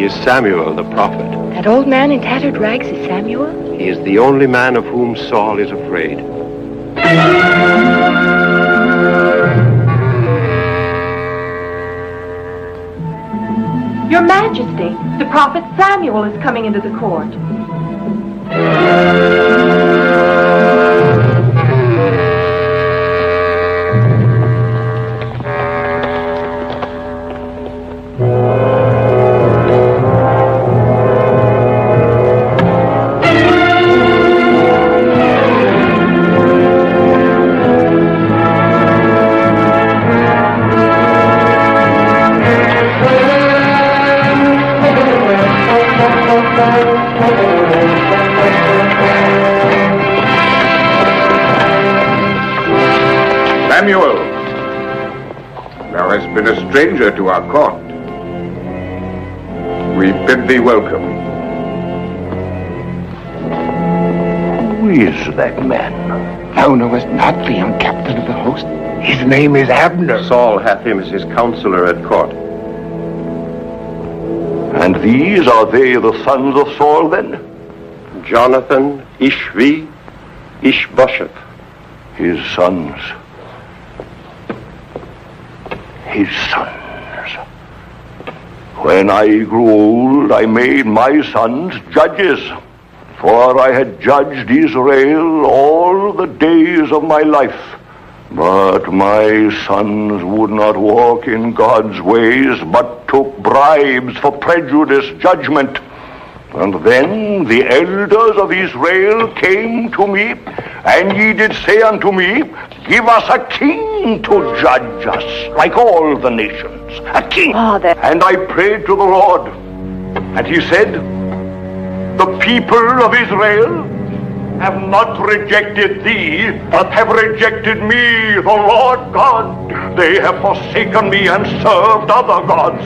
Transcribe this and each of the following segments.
is Samuel the prophet. That old man in tattered rags is Samuel? He is the only man of whom Saul is afraid. Your Majesty, the prophet Samuel is coming into the court. Samuel, thou hast been a stranger to our court. We bid thee welcome. Who is that man? Thou knowest not the young captain of the host. His name is Abner. Saul hath him as his counselor at court. And these are they the sons of Saul, then? Jonathan, Ishvi, Ishbosheth. His sons. His sons. When I grew old, I made my sons judges, for I had judged Israel all the days of my life. But my sons would not walk in God's ways, but took bribes for prejudiced judgment. And then the elders of Israel came to me, and ye did say unto me, Give us a king to judge us, like all the nations. A king. Father. And I prayed to the Lord, and he said, The people of Israel have not rejected thee, but have rejected me, the Lord God. They have forsaken me and served other gods.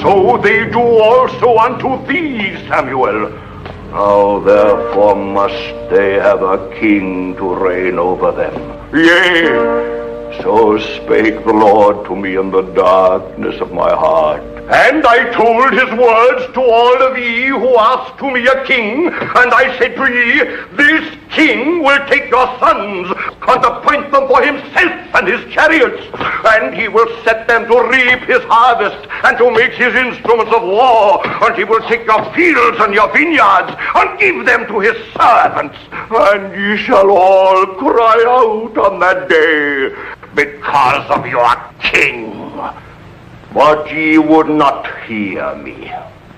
So they do also unto thee, Samuel. Now therefore must they have a king to reign over them. Yea, so spake the Lord to me in the darkness of my heart. And I told his words to all of ye who asked to me a king, and I said to ye, This king will take your sons, and appoint them for himself and his chariots, and he will set them to reap his harvest, and to make his instruments of war, and he will take your fields and your vineyards, and give them to his servants. And ye shall all cry out on that day, because of your king. But ye would not hear me.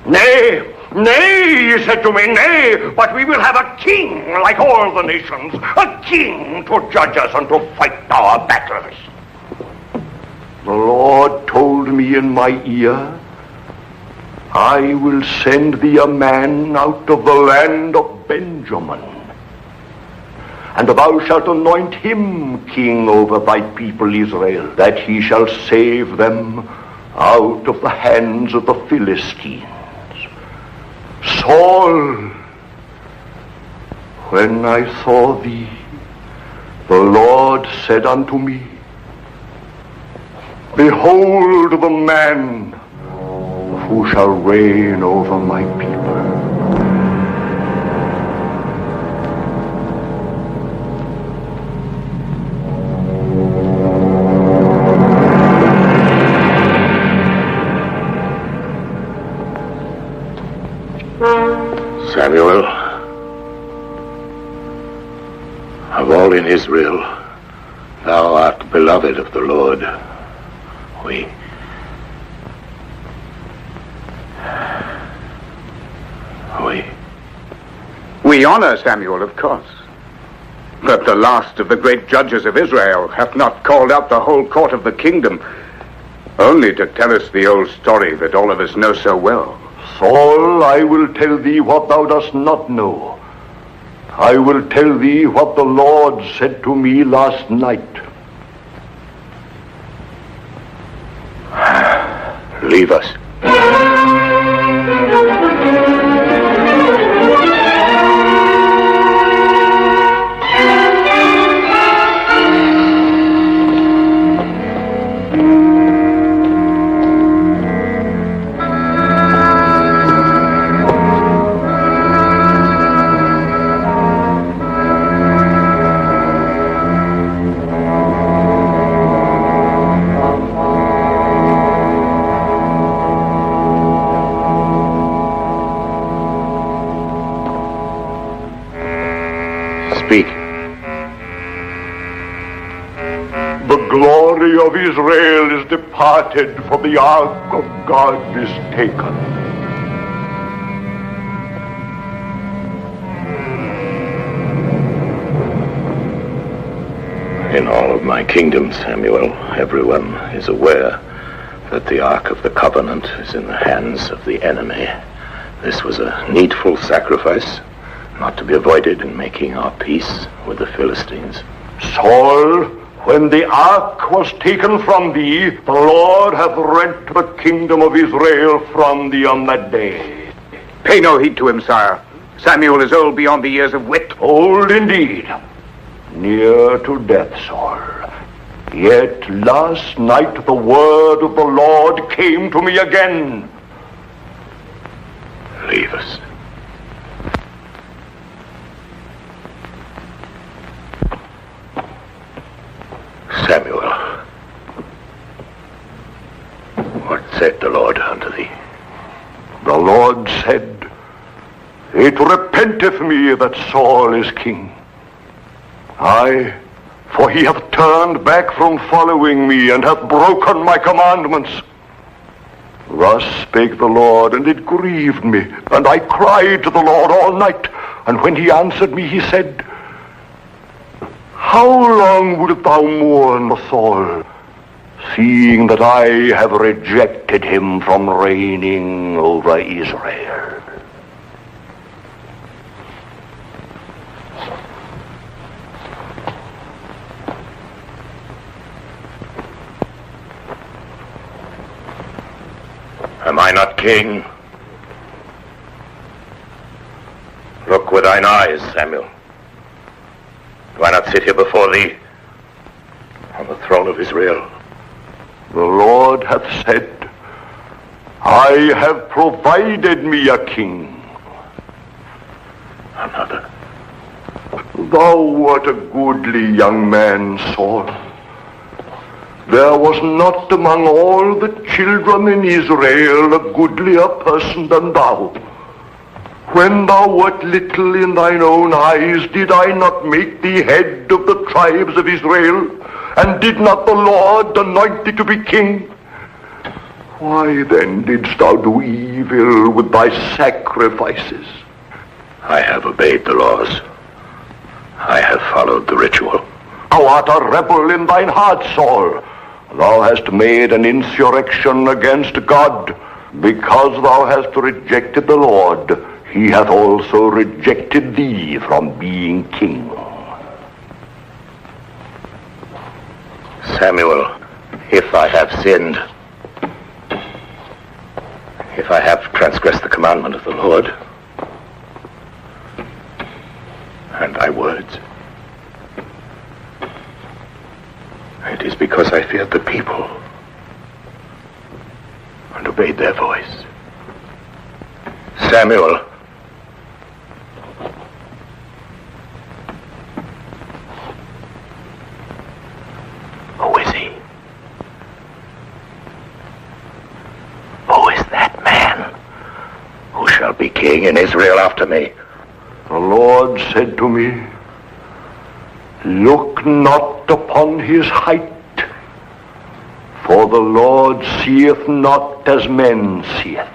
Nay, ye said to me, Nay, but we will have a king like all the nations, a king to judge us and to fight our battles. The Lord told me in my ear, I will send thee a man out of the land of Benjamin, and thou shalt anoint him king over thy people Israel, that he shall save them out of the hands of the Philistines. Saul, when I saw thee, the Lord said unto me, Behold the man who shall reign over my people. Samuel, of all in Israel, thou art beloved of the Lord. We honor Samuel, of course. But the last of the great judges of Israel hath not called out the whole court of the kingdom, only to tell us the old story that all of us know so well. Saul, I will tell thee what thou dost not know. I will tell thee what the Lord said to me last night. Leave us. of Israel is departed, for the ark of God is taken. In all of my kingdom, Samuel, everyone is aware that the Ark of the Covenant is in the hands of the enemy. This was a needful sacrifice, not to be avoided in making our peace with the Philistines. Saul, when the ark was taken from thee, the Lord hath rent the kingdom of Israel from thee on that day. Pay no heed to him, sire. Samuel is old beyond the years of wit. Old indeed. Near to death, Saul. Yet last night the word of the Lord came to me again. Leave us. Samuel, what said the Lord unto thee? The Lord said, It repenteth me that Saul is king. Aye, for he hath turned back from following me, and hath broken my commandments. Thus spake the Lord, and it grieved me, and I cried to the Lord all night. And when he answered me, he said, How long wilt thou mourn for Saul, seeing that I have rejected him from reigning over Israel? Am I not king? Look with thine eyes, Samuel. Do I not sit here before thee on the throne of Israel? The Lord hath said, I have provided me a king. Another. Thou wert a goodly young man, Saul. There was not among all the children in Israel a goodlier person than thou. When thou wert little in thine own eyes, did I not make thee head of the tribes of Israel? And did not the Lord anoint thee to be king? Why then didst thou do evil with thy sacrifices? I have obeyed the laws. I have followed the ritual. Thou art a rebel in thine heart, Saul. Thou hast made an insurrection against God. Because thou hast rejected the Lord, he hath also rejected thee from being king. Samuel, if I have sinned, if I have transgressed the commandment of the Lord, and thy words, it is because I feared the people and obeyed their voice. Samuel, who is he? Who is that man who shall be king in Israel after me? The Lord said to me, Look not upon his height, for the Lord seeth not as men seeth.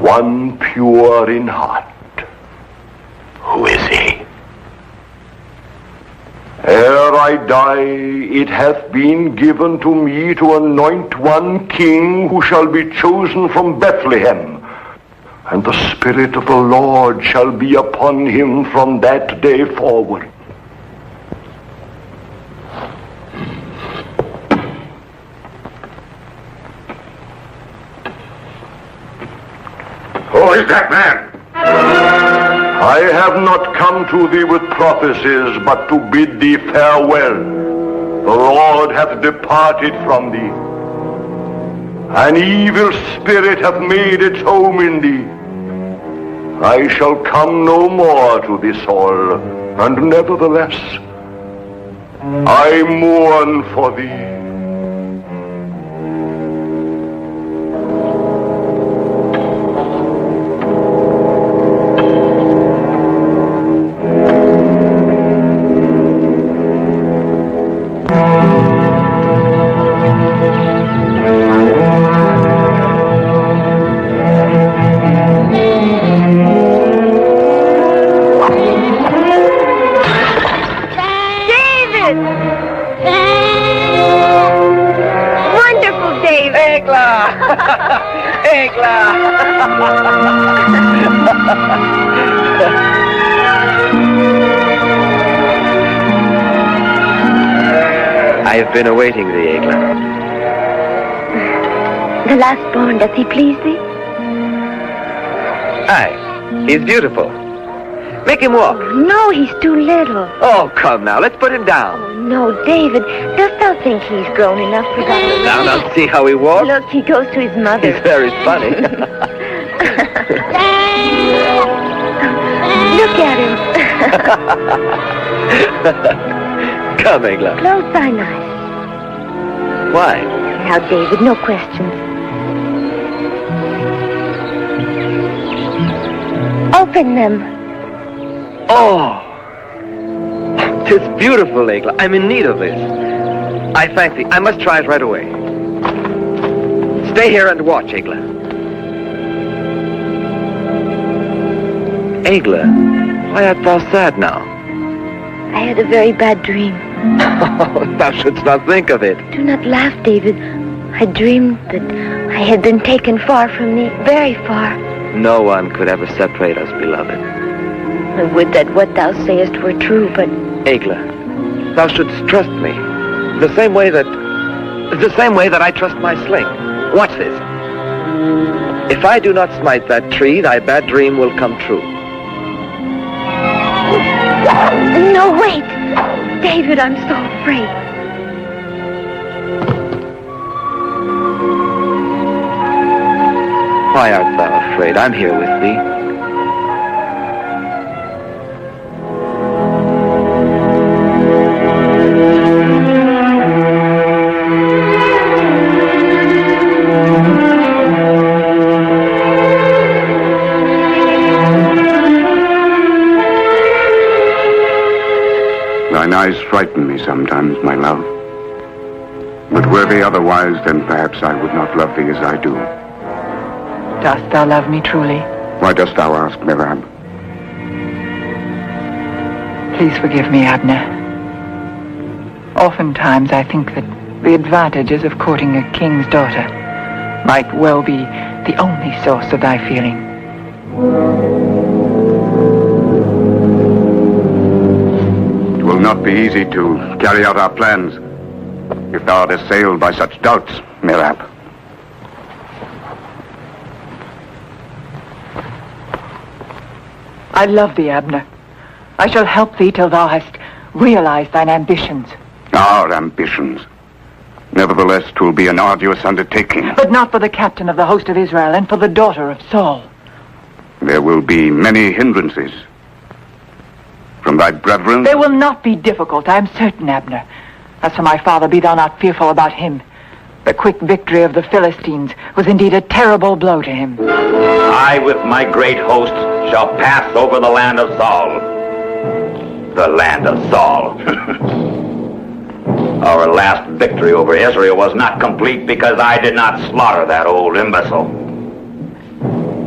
One pure in heart. Who is he? Ere I die, it hath been given to me to anoint one king who shall be chosen from Bethlehem. And the Spirit of the Lord shall be upon him from that day forward. Who is that man? I have not come to thee with prophecies, but to bid thee farewell. The Lord hath departed from thee. An evil spirit hath made its home in thee. I shall come no more to thee, Saul, and nevertheless I mourn for thee. I have been awaiting thee, Egla. The last born, does he please thee? Aye, he's beautiful. Make him walk. No, he's too little. Oh, come now, let's put him down. Oh, no, David, dost thou think he's grown enough for that? Now, see how he walks? Look, he goes to his mother. He's very funny. Look at him. Come, Egla. Close thine eyes. Why? Now, David, no questions. Open them. Oh! 'Tis beautiful, Egla. I'm in need of this. I thank thee. I must try it right away. Stay here and watch, Egla. Egla, why art thou sad now? I had a very bad dream. Oh, thou shouldst not think of it. Do not laugh, David. I dreamed that I had been taken far from thee, very far. No one could ever separate us, beloved. I would that what thou sayest were true, but... Egla, thou shouldst trust me. The same way that I trust my sling. Watch this. If I do not smite that tree, thy bad dream will come true. No, wait! David, I'm so afraid. Why art thou afraid? I'm here with thee. Thine eyes frighten me sometimes, my love. But were they otherwise, then perhaps I would not love thee as I do. Dost thou love me truly? Why dost thou ask, Merab? Please forgive me, Abner. Oftentimes I think that the advantages of courting a king's daughter might well be the only source of thy feeling. It will not be easy to carry out our plans if thou art assailed by such doubts, Merab. I love thee, Abner. I shall help thee till thou hast realized thine ambitions. Our ambitions. Nevertheless, 'twill be an arduous undertaking. But not for the captain of the host of Israel and for the daughter of Saul. There will be many hindrances. From thy brethren... They will not be difficult, I am certain, Abner. As for my father, be thou not fearful about him. The quick victory of the Philistines was indeed a terrible blow to him. I with my great host shall pass over the land of Saul. The land of Saul. Our last victory over Israel was not complete because I did not slaughter that old imbecile.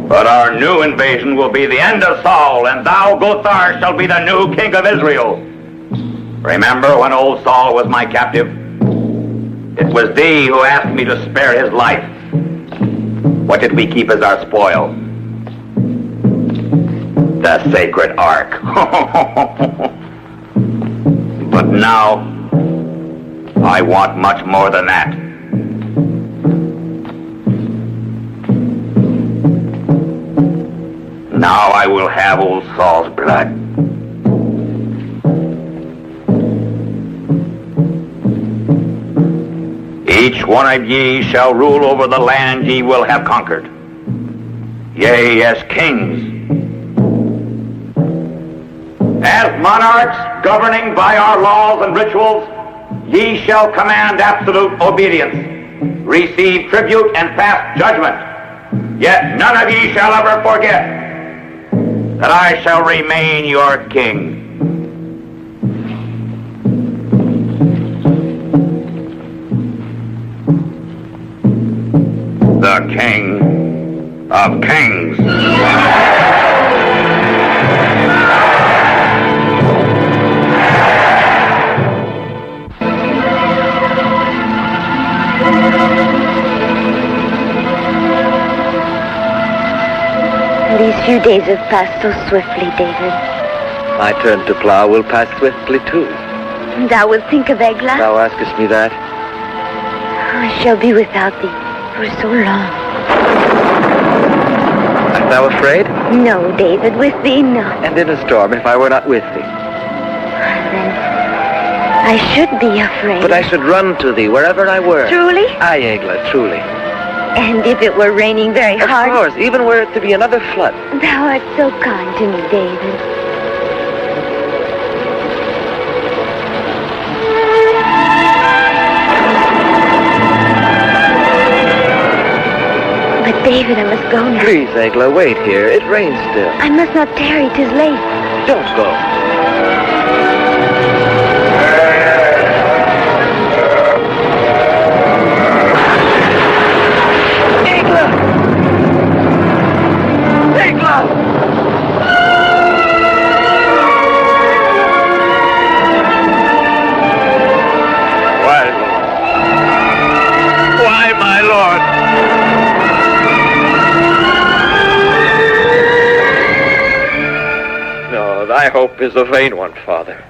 But our new invasion will be the end of Saul, and thou, Gothar, shall be the new king of Israel. Remember when old Saul was my captive? It was thee who asked me to spare his life. What did we keep as our spoil? The sacred ark. But now, I want much more than that. Now I will have old Saul's blood. Each one of ye shall rule over the land ye will have conquered. Yea, as kings. As monarchs governing by our laws and rituals, ye shall command absolute obedience, receive tribute and pass judgment. Yet none of ye shall ever forget that I shall remain your king. The King of Kings. These few days have passed so swiftly, David. My turn to plow will pass swiftly, too. Thou wilt think of Egla? Thou askest me that? I shall be without thee for so long. Art thou afraid? No, David, with thee, no. And in a storm, if I were not with thee? Then I should be afraid. But I should run to thee wherever I were. Truly? Aye, Egla, truly. And if it were raining very hard? Of course, even were it to be another flood. Thou art so kind to me, David. But David, I must go now. Please, Egla, wait here. It rains still. I must not tarry. 'Tis late. Don't go. Thy hope is a vain one, Father.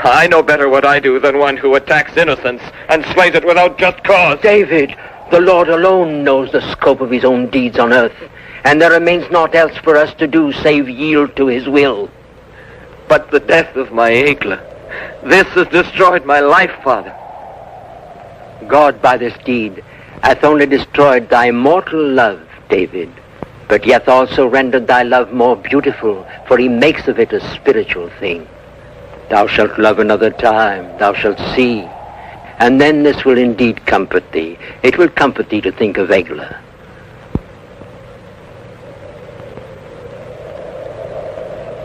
I know better what I do than one who attacks innocence and slays it without just cause. David, the Lord alone knows the scope of his own deeds on earth, and there remains naught else for us to do save yield to his will. But the death of my Egla, this has destroyed my life, Father. God by this deed hath only destroyed thy mortal love, David, but yet also rendered thy love more beautiful, for he makes of it a spiritual thing. Thou shalt love another time, thou shalt see, and then this will indeed comfort thee. It will comfort thee to think of Egla.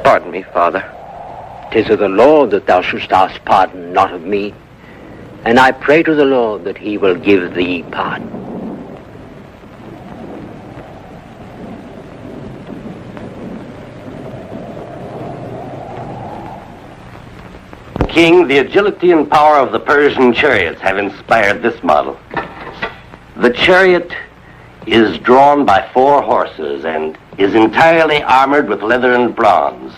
Pardon me, Father. 'Tis of the Lord that thou shouldst ask pardon, not of me. And I pray to the Lord that he will give thee pardon. King, the agility and power of the Persian chariots have inspired this model. The chariot is drawn by 4 horses and is entirely armored with leather and bronze.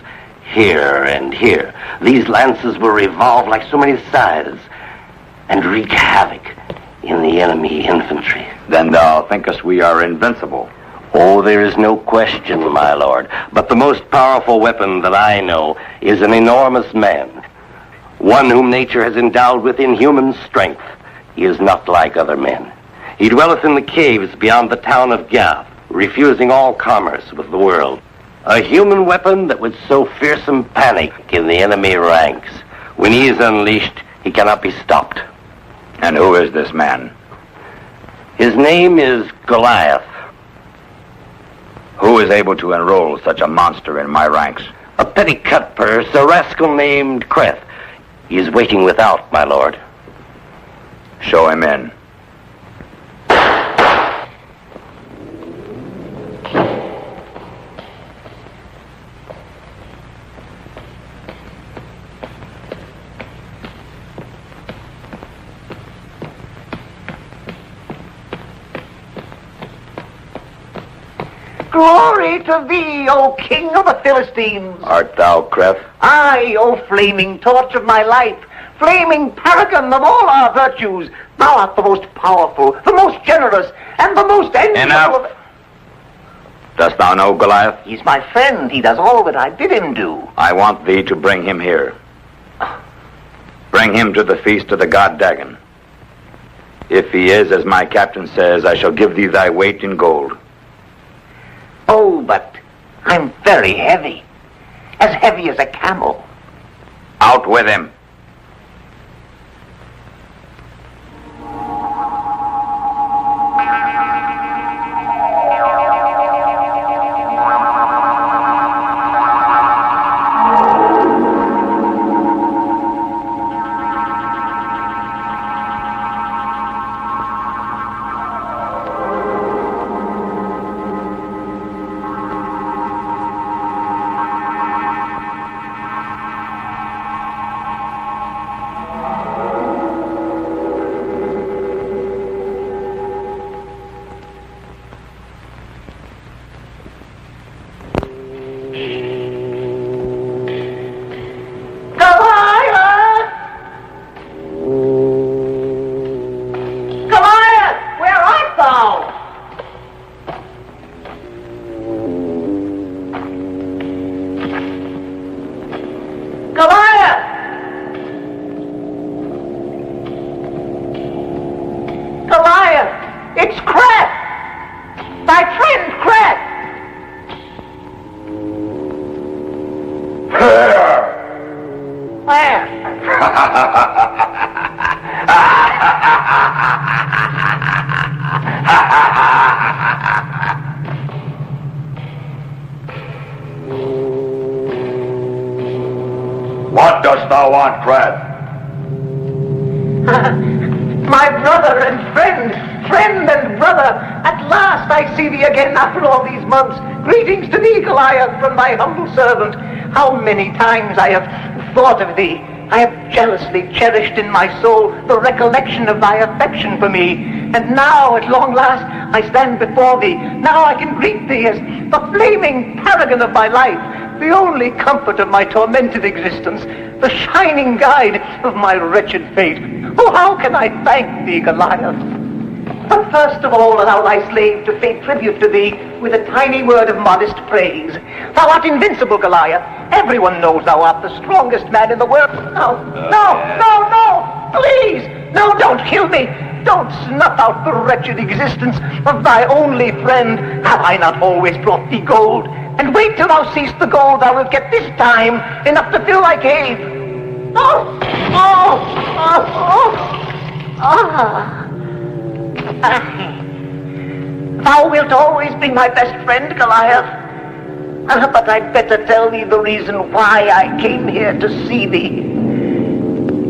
Here and here, these lances will revolve like so many scythes and wreak havoc in the enemy infantry. Then thou thinkest we are invincible? Oh, there is no question, my lord. But the most powerful weapon that I know is an enormous man. One whom nature has endowed with inhuman strength. He is not like other men. He dwelleth in the caves beyond the town of Gath, refusing all commerce with the world. A human weapon that would sow fearsome panic in the enemy ranks. When he is unleashed, he cannot be stopped. And who is this man? His name is Goliath. Who is able to enroll such a monster in my ranks? A petty cutpurse, a rascal named Creth. He is waiting without, my lord. Show him in. Glory to thee, O King of the Philistines! Art thou Creth? Aye, O flaming torch of my life, flaming paragon of all our virtues, thou art the most powerful, the most generous, and the most enviable. Enough. Dost thou know Goliath? He's my friend. He does all that I bid him do. I want thee to bring him here. Bring him to the feast of the god Dagon. If he is, as my captain says, I shall give thee thy weight in gold. Oh, but I'm very heavy. As heavy as a camel. Out with him. thou want, Pratt? My brother and friend and brother, at last I see thee again after all these months. Greetings to thee, Goliath, from thy humble servant. How many times I have thought of thee. I have jealously cherished in my soul the recollection of thy affection for me. And now, at long last, I stand before thee. Now I can greet thee as the flaming paragon of my life, the only comfort of my tormented existence, the shining guide of my wretched fate. Oh, how can I thank thee, Goliath? But first of all, allow thy slave to pay tribute to thee with a tiny word of modest praise. Thou art invincible, Goliath. Everyone knows thou art the strongest man in the world. No, please, no, don't kill me. Don't snuff out the wretched existence of thy only friend. Have I not always brought thee gold? And wait till thou seest the gold thou wilt get this time, enough to fill thy cave. Thou wilt always be my best friend, Goliath. But I'd better tell thee the reason why I came here to see thee.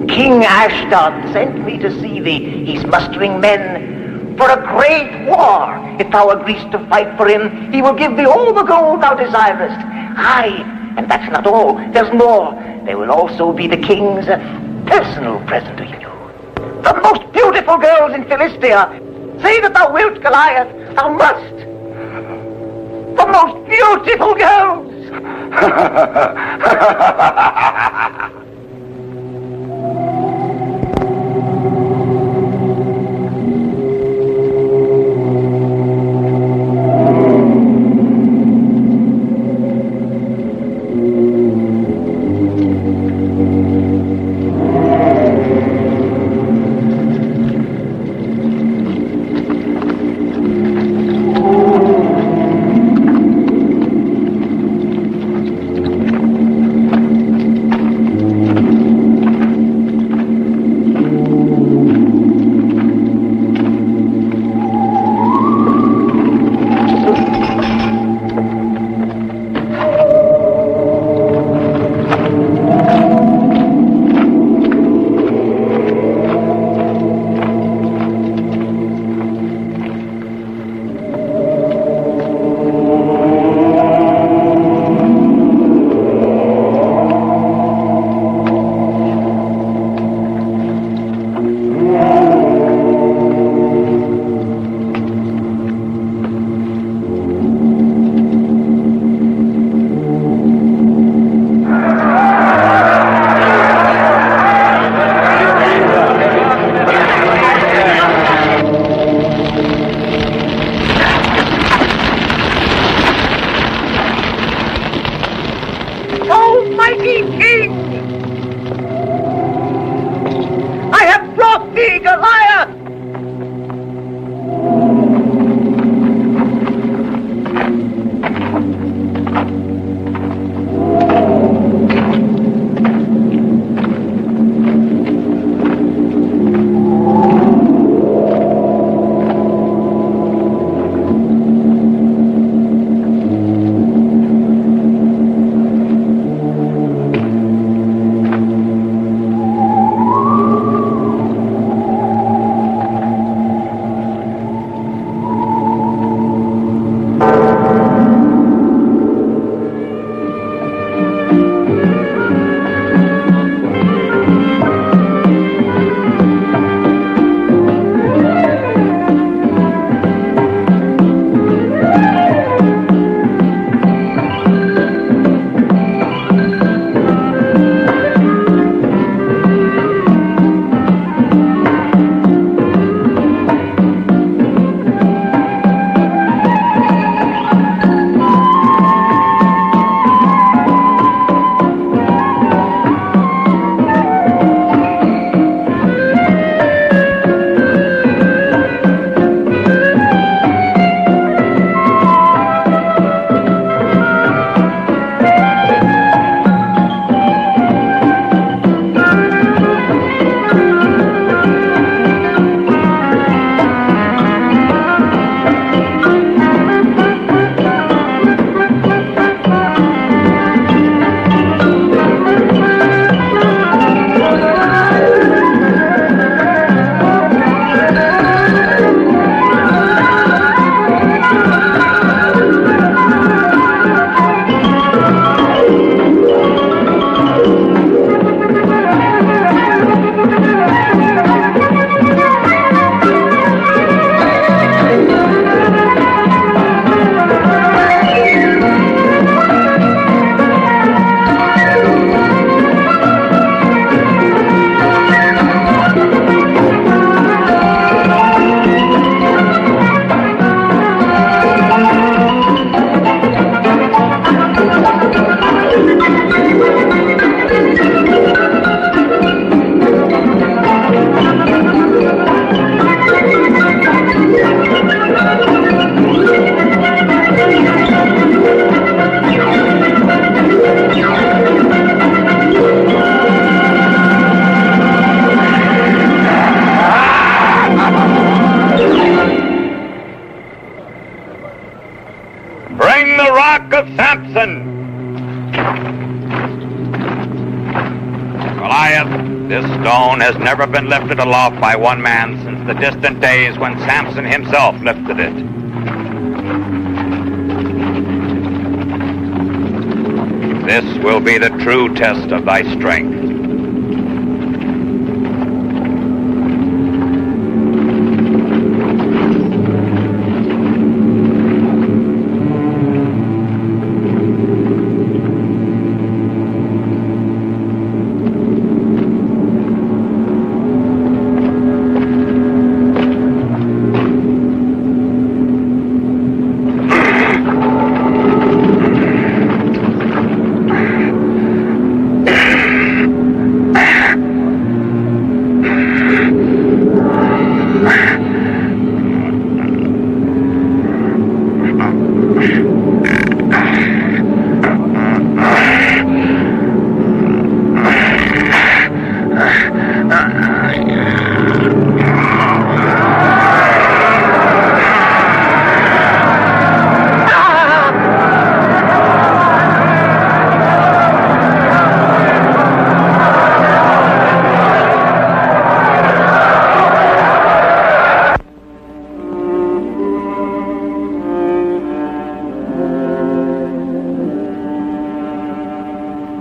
King Ashdod sent me to see thee. He's mustering men for a great war. If thou agreest to fight for him, he will give thee all the gold thou desirest. Aye, and that's not all. There's more. There will also be the king's personal present to you. The most beautiful girls in Philistia. Say that thou wilt, Goliath. Thou must. The most beautiful girls. Bring the rock of Samson! Goliath, this stone has never been lifted aloft by one man since the distant days when Samson himself lifted it. This will be the true test of thy strength.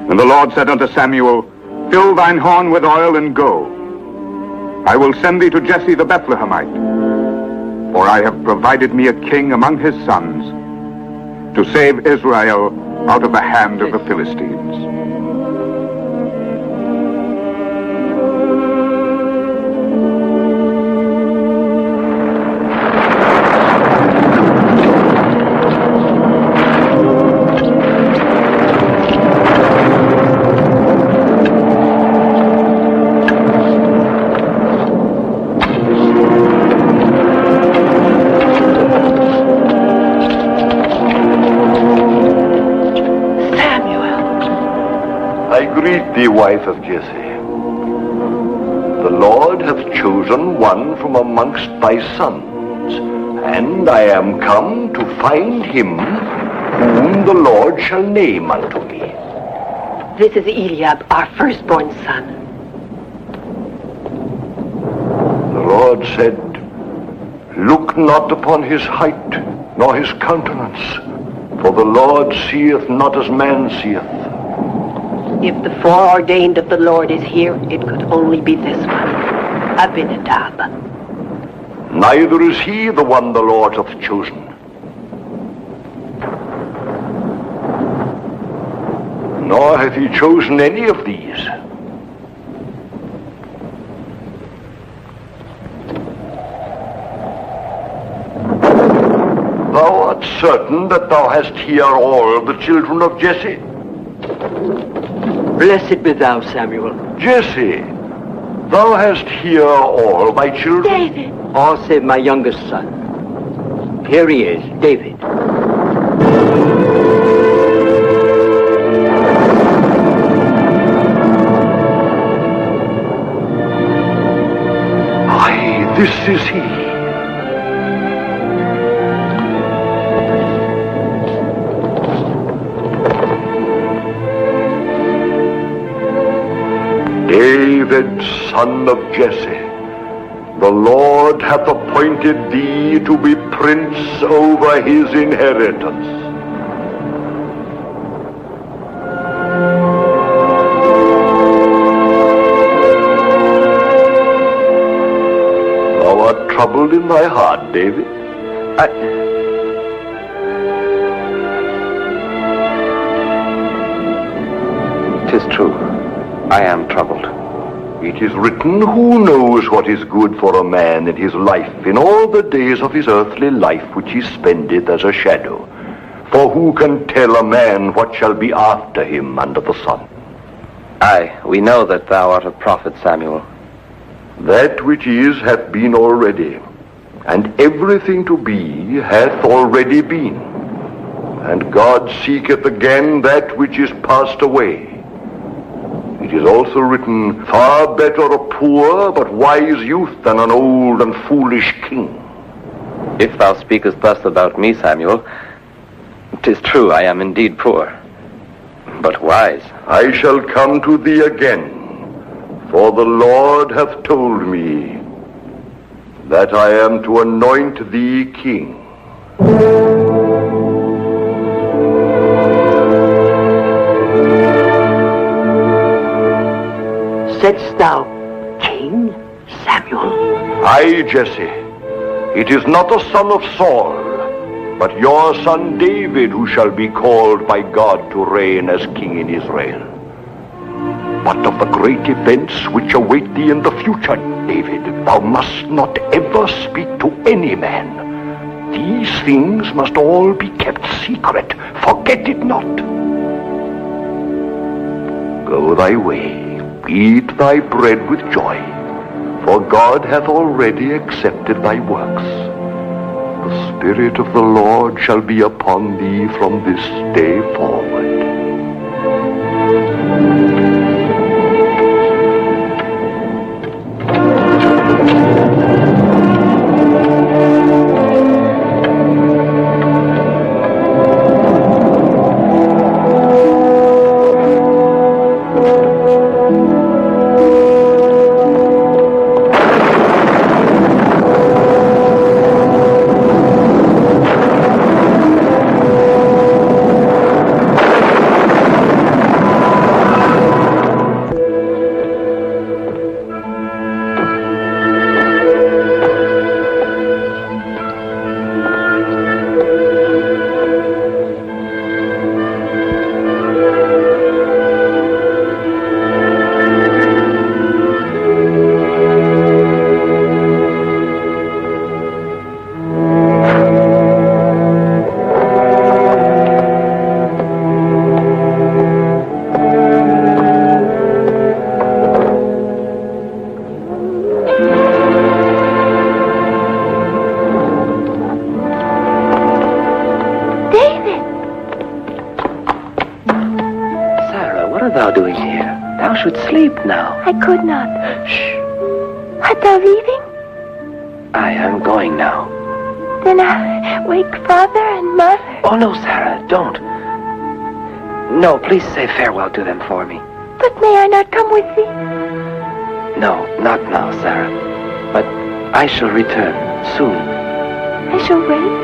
And the Lord said unto Samuel, Fill thine horn with oil, and go. I will send thee to Jesse the Bethlehemite, for I have provided me a king among his sons, to save Israel out of the hand of the Philistines. Thee, wife of Jesse. The Lord hath chosen one from amongst thy sons, and I am come to find him whom the Lord shall name unto me. This is Eliab, our firstborn son. The Lord said, Look not upon his height, nor his countenance, for the Lord seeth not as man seeth. If the foreordained of the Lord is here, it could only be this one, Abinadab. Neither is he the one the Lord hath chosen. Nor hath he chosen any of these. Thou art certain that thou hast here all the children of Jesse? Blessed be thou, Samuel. Jesse, thou hast here all thy children? David. All save my youngest son. Here he is, David. Aye, this is he. David, son of Jesse, the Lord hath appointed thee to be prince over his inheritance. Thou art troubled in thy heart, David. 'Tis true. I am troubled. It is written, Who knows what is good for a man in his life, in all the days of his earthly life which he spendeth as a shadow? For who can tell a man what shall be after him under the sun? Aye, we know that thou art a prophet, Samuel. That which is hath been already, and everything to be hath already been. And God seeketh again that which is passed away. It is also written, Far better a poor but wise youth than an old and foolish king. If thou speakest thus about me, Samuel, 'Tis true, I am indeed poor, but wise. I shall come to thee again, for the Lord hath told me that I am to anoint thee king. Saidst thou, King Samuel? Aye, Jesse. It is not the son of Saul, but your son David who shall be called by God to reign as king in Israel. But of the great events which await thee in the future, David, thou must not ever speak to any man. These things must all be kept secret. Forget it not. Go thy way. Eat thy bread with joy, for God hath already accepted thy works. The Spirit of the Lord shall be upon thee from this day forward. I could not. Shh. Art thou leaving? I am going now. Then I'll wake father and mother. Oh, no, Sarah, don't. No, please say farewell to them for me. But may I not come with thee? No, not now, Sarah. But I shall return soon. I shall wait.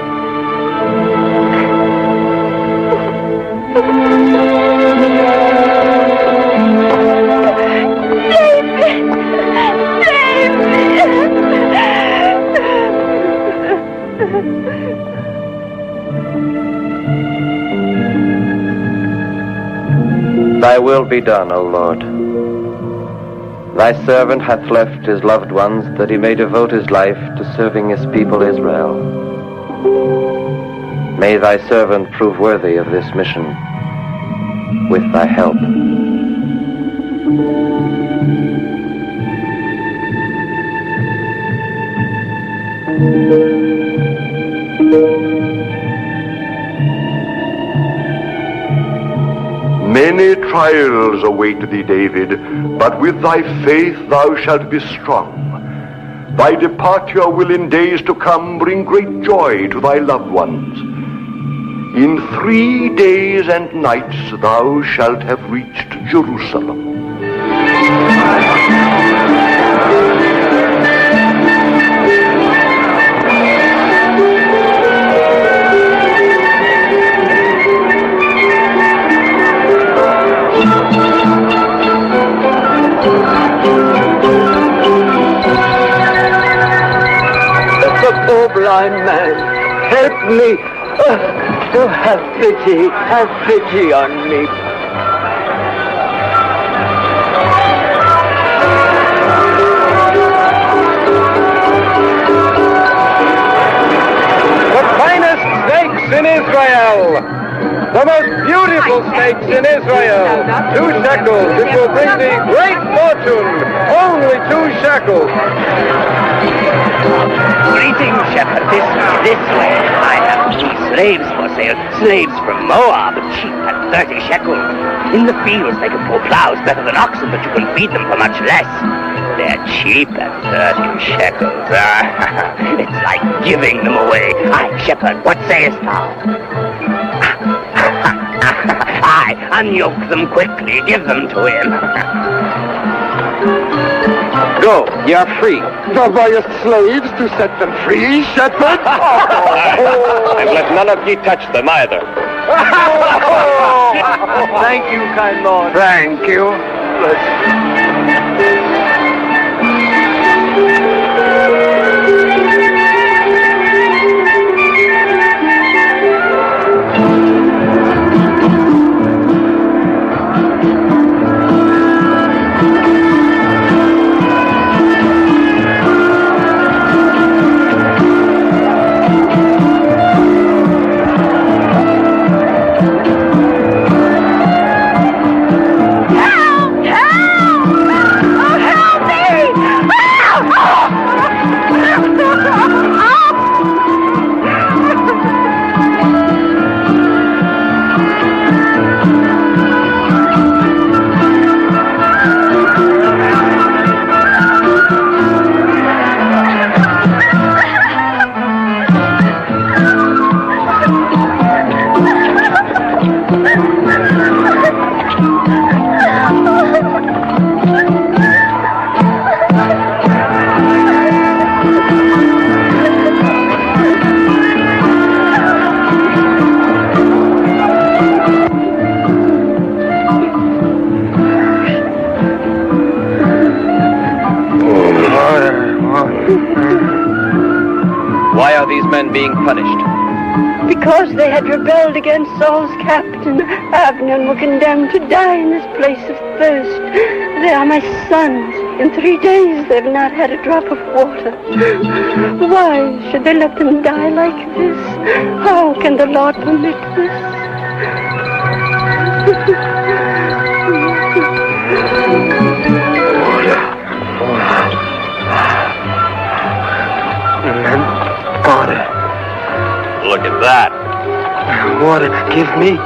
Thy will be done, O Lord. Thy servant hath left his loved ones that he may devote his life to serving his people Israel. May thy servant prove worthy of this mission with thy help. Many trials await thee, David, but with thy faith thou shalt be strong. Thy departure will in days to come bring great joy to thy loved ones. In 3 days and nights thou shalt have reached Jerusalem. Oh, blind man, help me. Oh, have pity on me. The finest snakes in Israel. The most beautiful snakes in Israel. 2 shekels. It will bring thee great fortune. Only 2 shekels. Greetings, shepherd. This way. I have 3 slaves for sale. Slaves from Moab, cheap at 30 shekels. In the fields, they can pull plows better than oxen, but you can feed them for much less. They're cheap at 30 shekels. It's like giving them away. Aye, shepherd, what sayest thou? Unyoke them quickly. Give them to him. Go, ye are free. Thou buyest slaves to set them free, shepherd? And let none of ye touch them either. Thank you, kind Lord. Thank you. Why are these men being punished? Because they had rebelled against Saul's captain, Abner, and were condemned to die in this place of thirst. They are my sons. In 3 days they've not had a drop of water. Why should they let them die like this? How can the Lord permit this? Water. Look at that. Water. Give me.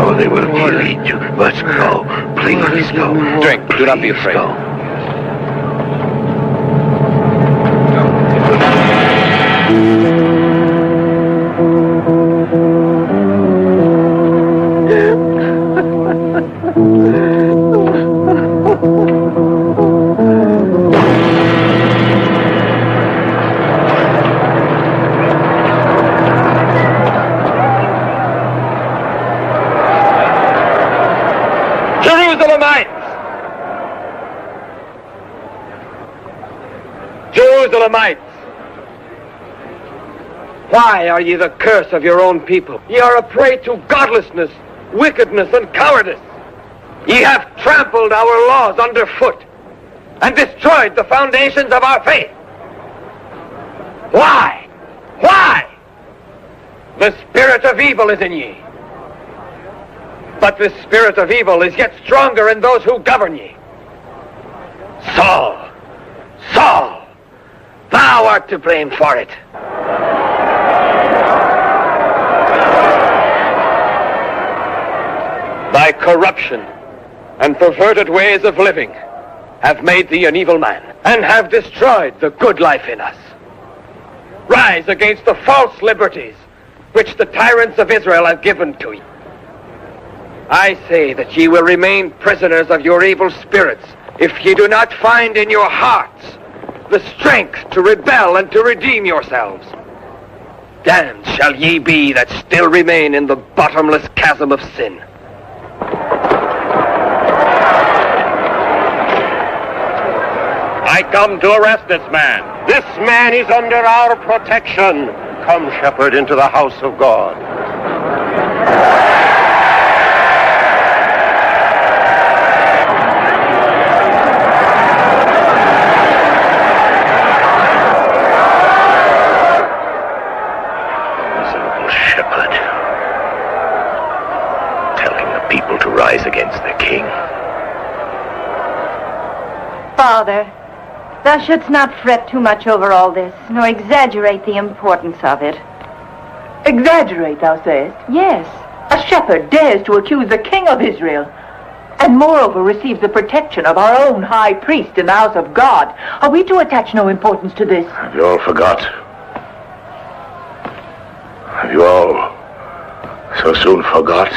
Oh, they will kill you. Let's go. Please go. Drink. Do not be afraid. Go. Jerusalemites! Why are ye the curse of your own people? Ye are a prey to godlessness, wickedness, and cowardice. Ye have trampled our laws underfoot and destroyed the foundations of our faith. Why? Why? The spirit of evil is in ye. But the spirit of evil is yet stronger in those who govern ye. Saul! Saul! Thou art to blame for it. Thy corruption and perverted ways of living have made thee an evil man and have destroyed the good life in us. Rise against the false liberties which the tyrants of Israel have given to you. I say that ye will remain prisoners of your evil spirits if ye do not find in your hearts the strength to rebel and to redeem yourselves. Damned shall ye be that still remain in the bottomless chasm of sin. I come to arrest this man. This man is under our protection. Come, shepherd, into the house of God. Rise against the king. Father, thou shouldst not fret too much over all this, nor exaggerate the importance of it. Exaggerate, thou sayest? Yes. A shepherd dares to accuse the king of Israel, and moreover receives the protection of our own high priest in the house of God. Are we to attach no importance to this? Have you all forgot? Have you all so So soon forgot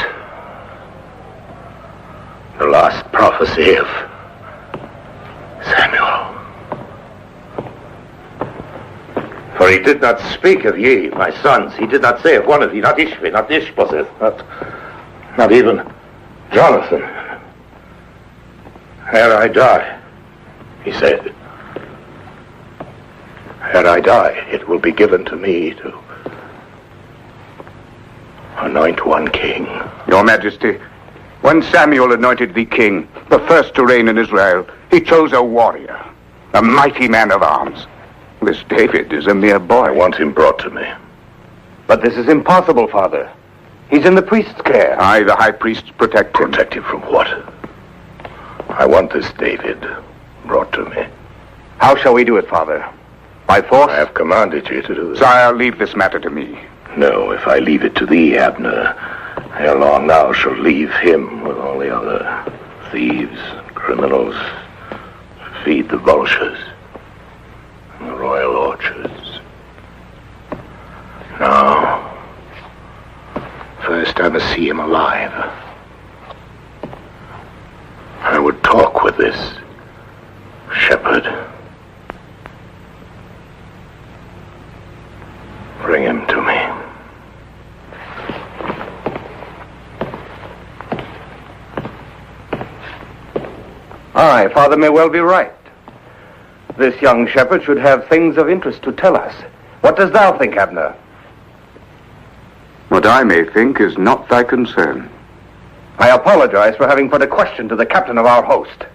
the last prophecy of Samuel. For he did not speak of ye, my sons. He did not say of one of ye, not Ishvi, not Ishbosheth, not even Jonathan. Ere I die, he said, ere I die, it will be given to me to anoint one king. Your Majesty, when Samuel anointed thee king, the first to reign in Israel, he chose a warrior, a mighty man of arms. This David is a mere boy. I want him brought to me. But this is impossible, Father. He's in the priest's care. I, the high priest, protect him. Protect him from what? I want this David brought to me. How shall we do it, Father? By force? I have commanded you to do this. Sire, leave this matter to me. No, if I leave it to thee, Abner, ere long thou shalt leave him with all the other thieves, criminals, to feed the vultures in the royal orchards. Now, first I must see him alive. I would talk with this shepherd. Bring him to me. Aye, Father may well be right. This young shepherd should have things of interest to tell us. What dost thou think, Abner? What I may think is not thy concern. I apologize for having put a question to the captain of our host.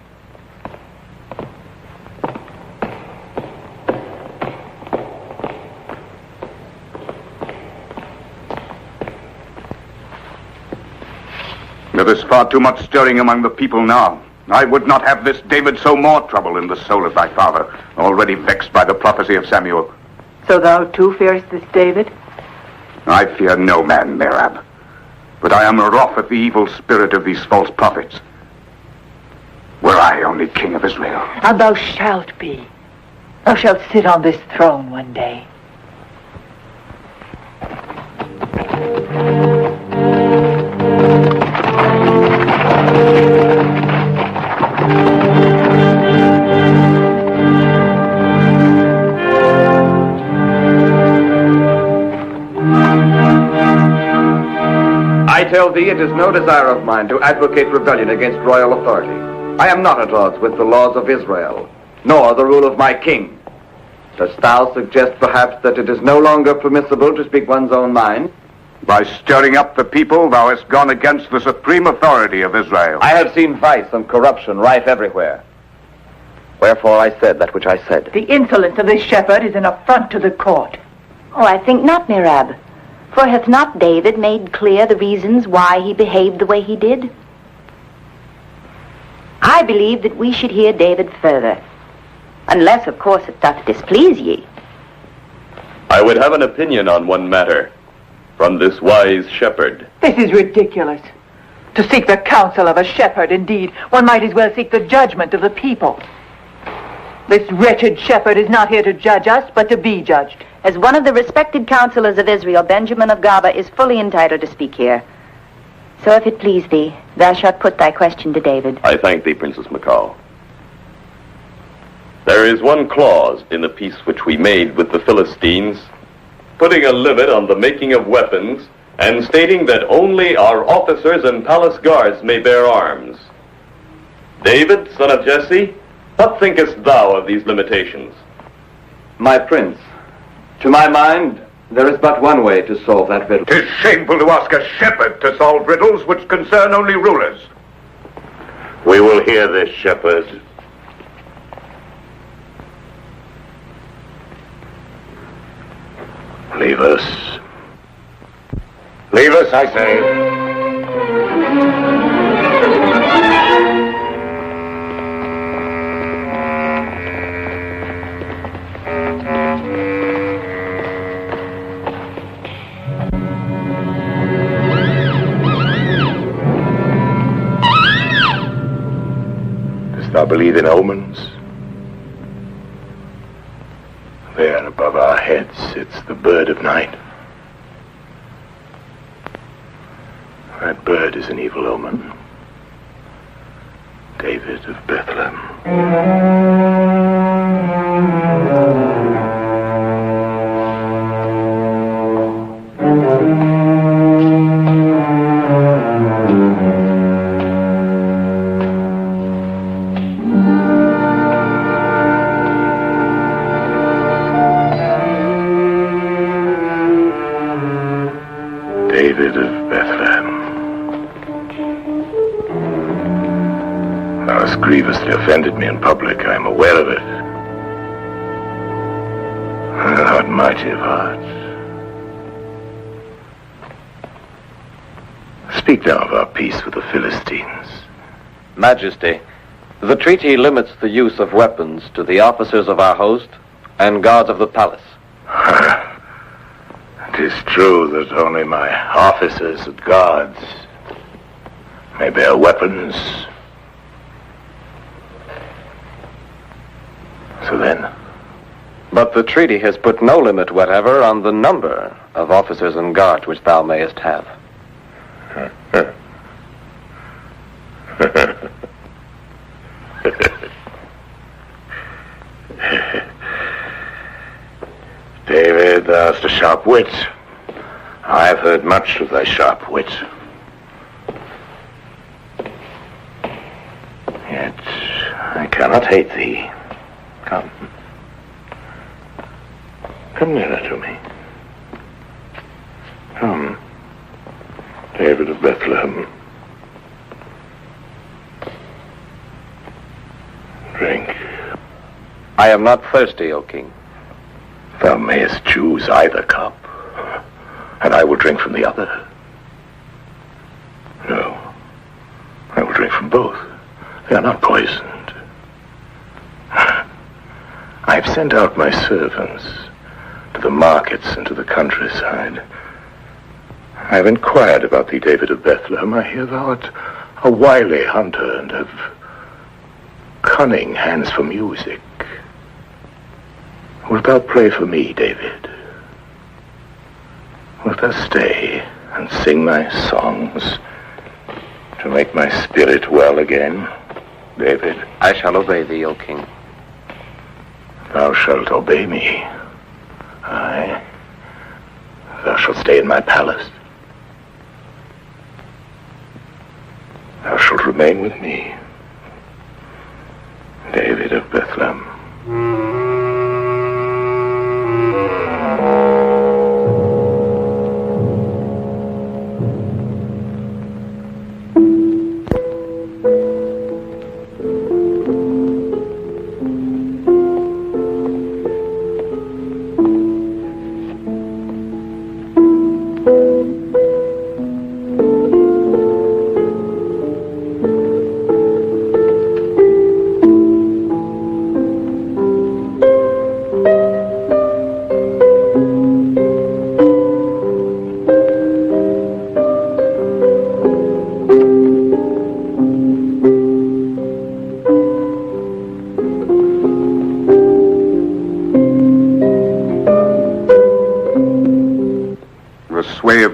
There is far too much stirring among the people now. I would not have this David sow more trouble in the soul of thy father, already vexed by the prophecy of Samuel. So thou too fearest this David? I fear no man, Merab. But I am wroth at the evil spirit of these false prophets. Were I only king of Israel. And thou shalt be. Thou shalt sit on this throne one day. I tell thee, it is no desire of mine to advocate rebellion against royal authority. I am not at odds with the laws of Israel, nor the rule of my king. Dost thou suggest, perhaps, that it is no longer permissible to speak one's own mind? By stirring up the people, thou hast gone against the supreme authority of Israel. I have seen vice and corruption rife everywhere. Wherefore I said that which I said. The insolence of this shepherd is an affront to the court. Oh, I think not, Merab. For hath not David made clear the reasons why he behaved the way he did? I believe that we should hear David further. Unless, of course, it doth displease ye. I would have an opinion on one matter from this wise shepherd. This is ridiculous. To seek the counsel of a shepherd, indeed, one might as well seek the judgment of the people. This wretched shepherd is not here to judge us, but to be judged. As one of the respected counselors of Israel, Benjamin of Gaba is fully entitled to speak here. So if it please thee, thou shalt put thy question to David. I thank thee, Princess McCall. There is one clause in the peace which we made with the Philistines, putting a limit on the making of weapons and stating that only our officers and palace guards may bear arms. David, son of Jesse, what thinkest thou of these limitations? My prince, to my mind, there is but one way to solve that riddle. 'Tis shameful to ask a shepherd to solve riddles which concern only rulers. We will hear this shepherd. Leave us. Leave us, I say. Dost thou believe in omens? There above our heads sits the bird of night. That bird is an evil omen. David of Bethlehem. David of Bethlehem. Thou hast grievously offended me in public. I am aware of it. Thou art mighty of heart. Speak now of our peace with the Philistines. Majesty, the treaty limits the use of weapons to the officers of our host and guards of the palace. It is true that only my officers and guards may bear weapons. So then? But the treaty has put no limit whatever on the number of officers and guards which thou mayest have. David, thou hast a sharp wit. I have heard much of thy sharp wit. Yet I cannot hate thee. Come. Come nearer to me. Come, David of Bethlehem. Drink. I am not thirsty, O king. Thou mayest choose either cup, and I will drink from the other. No, I will drink from both. They are not poisoned. I have sent out my servants to the markets and to the countryside. I have inquired about thee, David of Bethlehem. I hear thou art a wily hunter and have cunning hands for music. Wilt thou play for me, David? Wilt thou stay and sing my songs to make my spirit well again, David? I shall obey thee, O king. Thou shalt obey me. Aye. Thou shalt stay in my palace. Thou shalt remain with me, David of Bethlehem.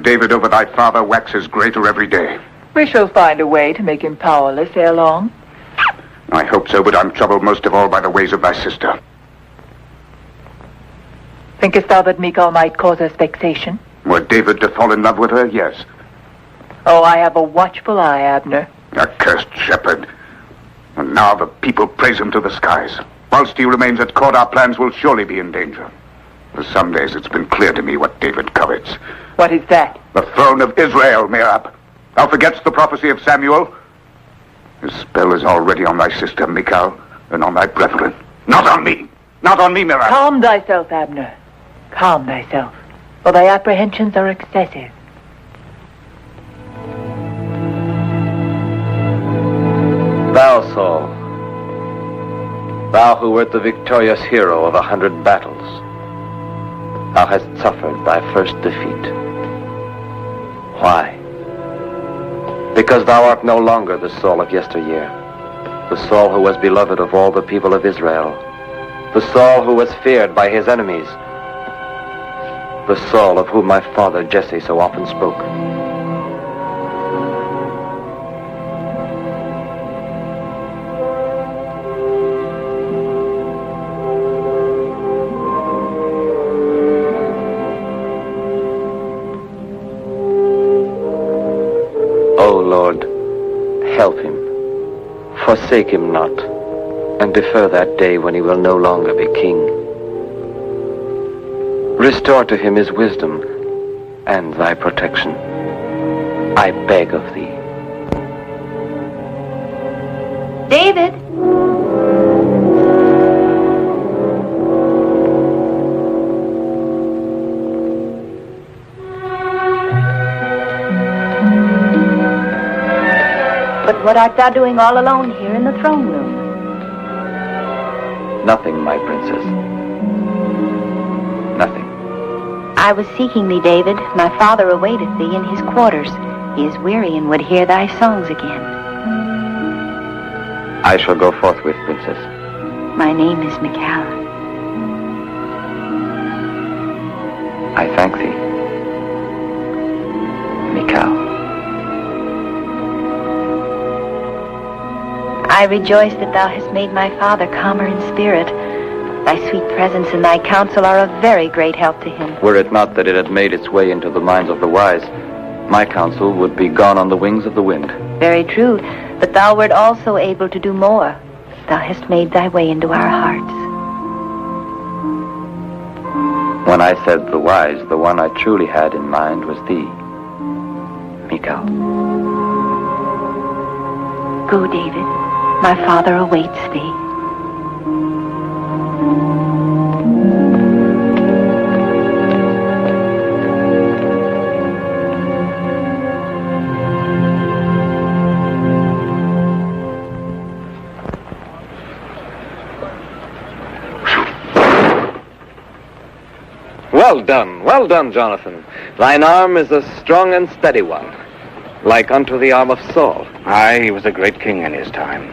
David over thy father waxes greater every day. We shall find a way to make him powerless ere long. I hope so, but I'm troubled most of all by the ways of thy sister. Thinkest thou that Michal might cause us vexation? Were David to fall in love with her, yes. Oh, I have a watchful eye, Abner. A cursed shepherd. And now the people praise him to the skies. Whilst he remains at court, our plans will surely be in danger. For some days it's been clear to me what David covets. What is that? The throne of Israel, Mirab. Thou forgetst the prophecy of Samuel? His spell is already on thy sister, Michal, and on thy brethren. Not on me! Not on me, Mirab! Calm thyself, Abner. Calm thyself, for thy apprehensions are excessive. Thou, Saul, thou who wert the victorious hero of 100 battles, thou hast suffered thy first defeat. Why? Because thou art no longer the Saul of yesteryear, the Saul who was beloved of all the people of Israel, the Saul who was feared by his enemies, the Saul of whom my father Jesse so often spoke. Lord, help him. Forsake him not, and defer that day when he will no longer be king. Restore to him his wisdom and thy protection, I beg of thee. David! But what art thou doing all alone here in the throne room? Nothing, my princess. Nothing. I was seeking thee, David. My father awaiteth thee in his quarters. He is weary and would hear thy songs again. I shall go forthwith, princess. My name is Michal. I thank thee, Michal. I rejoice that thou hast made my father calmer in spirit. Thy sweet presence and thy counsel are of very great help to him. Were it not that it had made its way into the minds of the wise, my counsel would be gone on the wings of the wind. Very true, but thou wert also able to do more. Thou hast made thy way into our hearts. When I said the wise, the one I truly had in mind was thee, Michal. Go, David. My father awaits thee. Well done, Jonathan. Thine arm is a strong and steady one, like unto the arm of Saul. Aye, he was a great king in his time.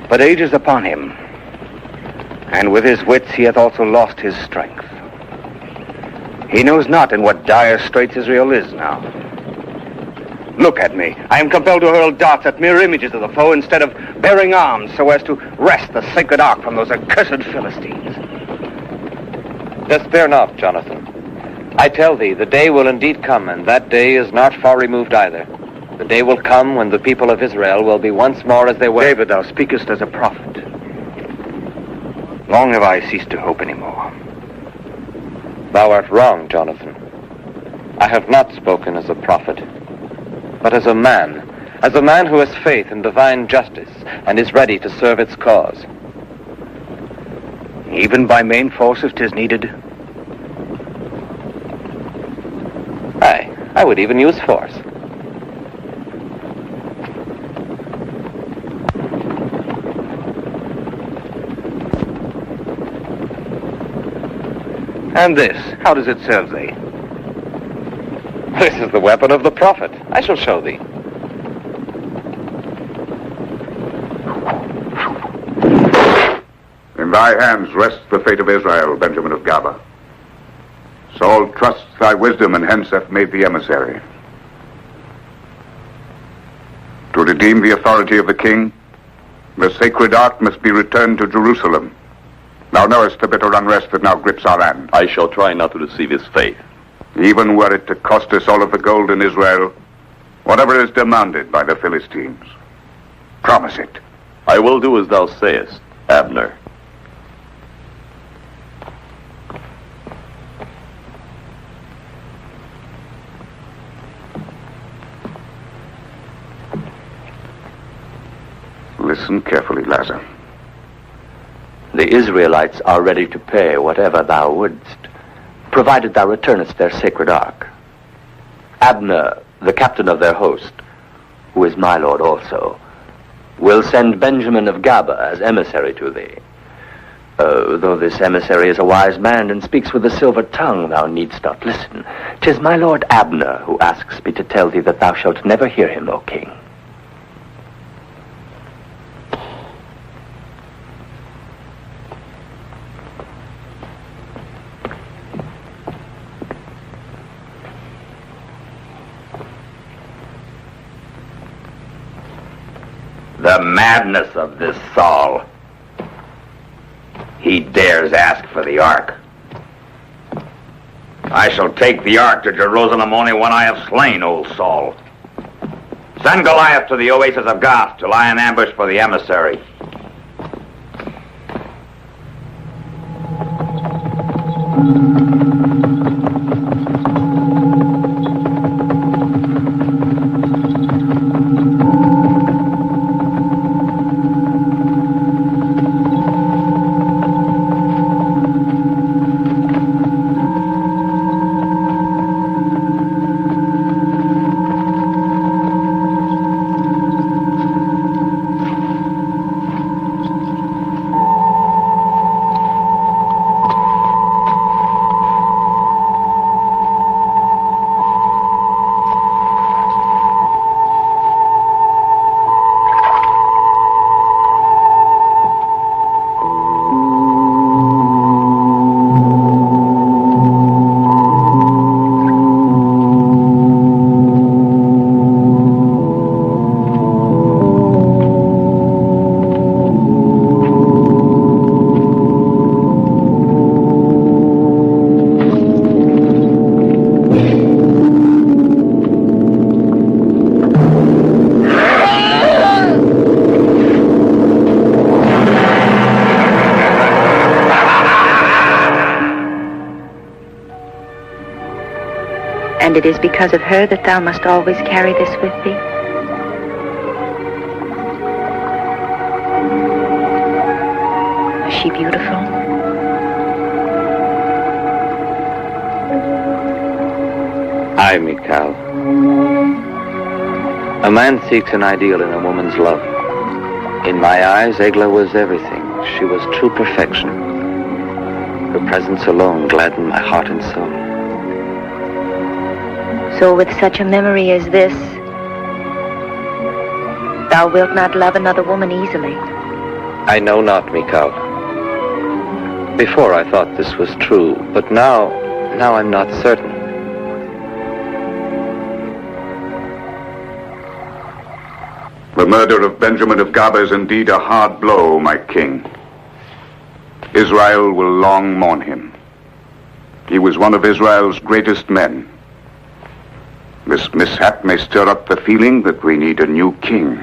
But age is upon him, and with his wits he hath also lost his strength. He knows not in what dire straits Israel is now. Look at me. I am compelled to hurl darts at mere images of the foe instead of bearing arms so as to wrest the sacred ark from those accursed Philistines. Despair not, Jonathan. I tell thee, the day will indeed come, and that day is not far removed either. The day will come when the people of Israel will be once more as they were. David, thou speakest as a prophet. Long have I ceased to hope any more. Thou art wrong, Jonathan. I have not spoken as a prophet, but as a man who has faith in divine justice and is ready to serve its cause. Even by main force if 'tis needed? Aye, I would even use force. And this, how does it serve thee? This is the weapon of the prophet. I shall show thee. In thy hands rests the fate of Israel, Benjamin of Gaba. Saul trusts thy wisdom and hence hath made thee emissary. To redeem the authority of the king, the sacred ark must be returned to Jerusalem. Thou knowest the bitter unrest that now grips our land. I shall try not to deceive his faith. Even were it to cost us all of the gold in Israel, whatever is demanded by the Philistines. Promise it. I will do as thou sayest, Abner. Listen carefully, Lazar. The Israelites are ready to pay whatever thou wouldst, provided thou returnest their sacred ark. Abner, the captain of their host, who is my lord also, will send Benjamin of Gaba as emissary to thee. Though this emissary is a wise man and speaks with a silver tongue, thou needst not listen. 'Tis my lord Abner who asks me to tell thee that thou shalt never hear him, O king. The madness of this Saul. He dares ask for the ark. I shall take the ark to Jerusalem only when I have slain old Saul. Send Goliath to the oasis of Gath to lie in ambush for the emissary. And it is because of her that thou must always carry this with thee? Was she beautiful? Aye, Mikal. A man seeks an ideal in a woman's love. In my eyes, Egla was everything. She was true perfection. Her presence alone gladdened my heart and soul. So with such a memory as this, thou wilt not love another woman easily. I know not, Mikal. Before I thought this was true, but now I'm not certain. The murder of Benjamin of Gaba is indeed a hard blow, my king. Israel will long mourn him. He was one of Israel's greatest men. This mishap may stir up the feeling that we need a new king.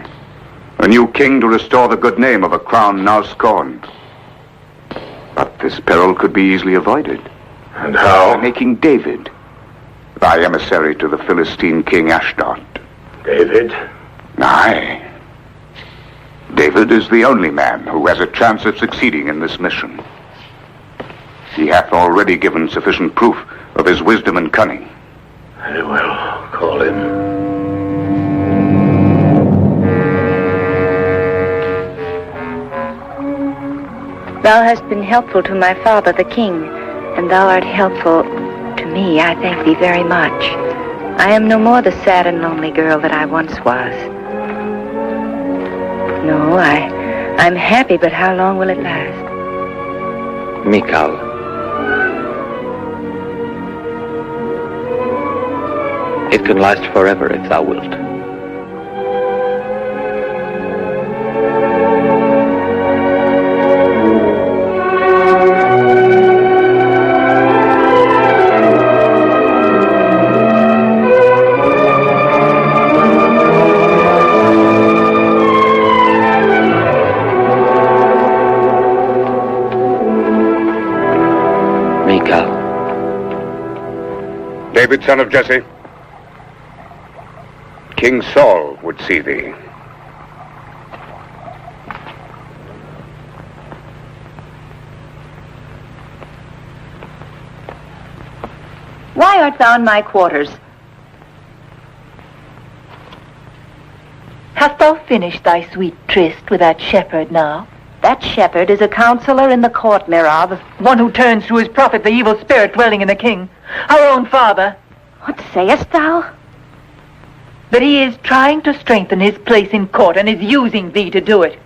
A new king to restore the good name of a crown now scorned. But this peril could be easily avoided. And how? By making David thy emissary to the Philistine king Ashdod. David? Aye. David is the only man who has a chance of succeeding in this mission. He hath already given sufficient proof of his wisdom and cunning. Very well, call him. Thou hast been helpful to my father, the king, and thou art helpful to me. I thank thee very much. I am no more the sad and lonely girl that I once was. No, I'm happy, but how long will it last? Mikal. It can last forever if thou wilt. Mikal. David, son of Jesse. King Saul would see thee. Why art thou in my quarters? Hast thou finished thy sweet tryst with that shepherd now? That shepherd is a counselor in the court, Merab. One who turns to his prophet the evil spirit dwelling in the king, our own father. What sayest thou? That he is trying to strengthen his place in court and is using thee to do it.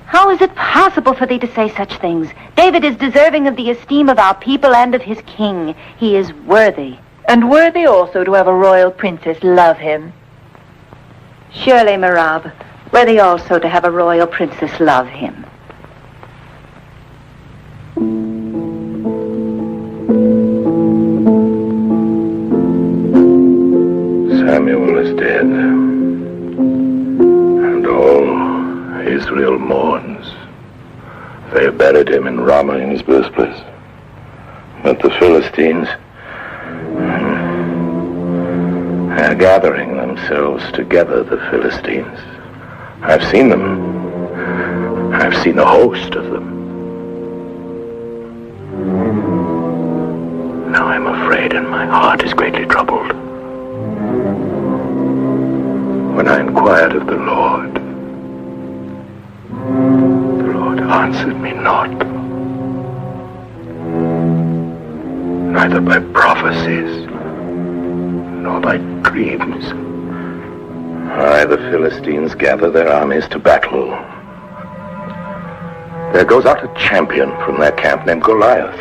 How is it possible for thee to say such things? David is deserving of the esteem of our people and of his king. He is worthy. And worthy also to have a royal princess love him. Surely, Merab, worthy also to have a royal princess love him. Samuel is dead. They have buried him in Ramah in his birthplace. But the Philistines are gathering themselves together, the Philistines. I've seen them. I've seen a host of them. Now I'm afraid and my heart is greatly troubled. When I inquired of the Lord answered me not, neither by prophecies nor by dreams. Aye, the Philistines gather their armies to battle. There goes out a champion from their camp named Goliath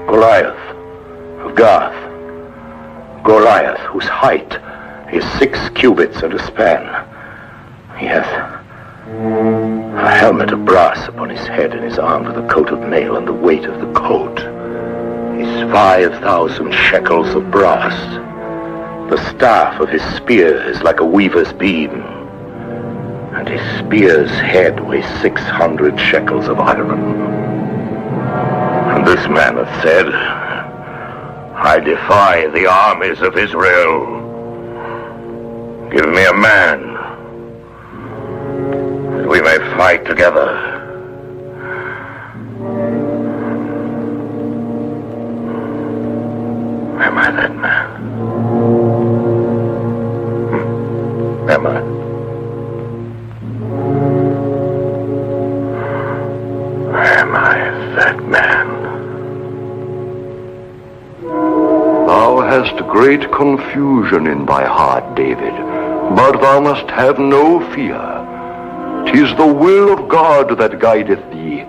of Gath. Goliath, whose height is 6 cubits and a span. He hath a helmet of brass upon his head, and his armed with a coat of mail, and the weight of the coat is 5,000 shekels of brass. The staff of his spear is like a weaver's beam, and his spear's head weighs 600 shekels of iron. And this man hath said, I defy the armies of Israel. Give me a man, that we may fight together. Am I that man? Am I? Am I that man? Thou hast great confusion in thy heart, David, but thou must have no fear. 'Tis the will of God that guideth thee.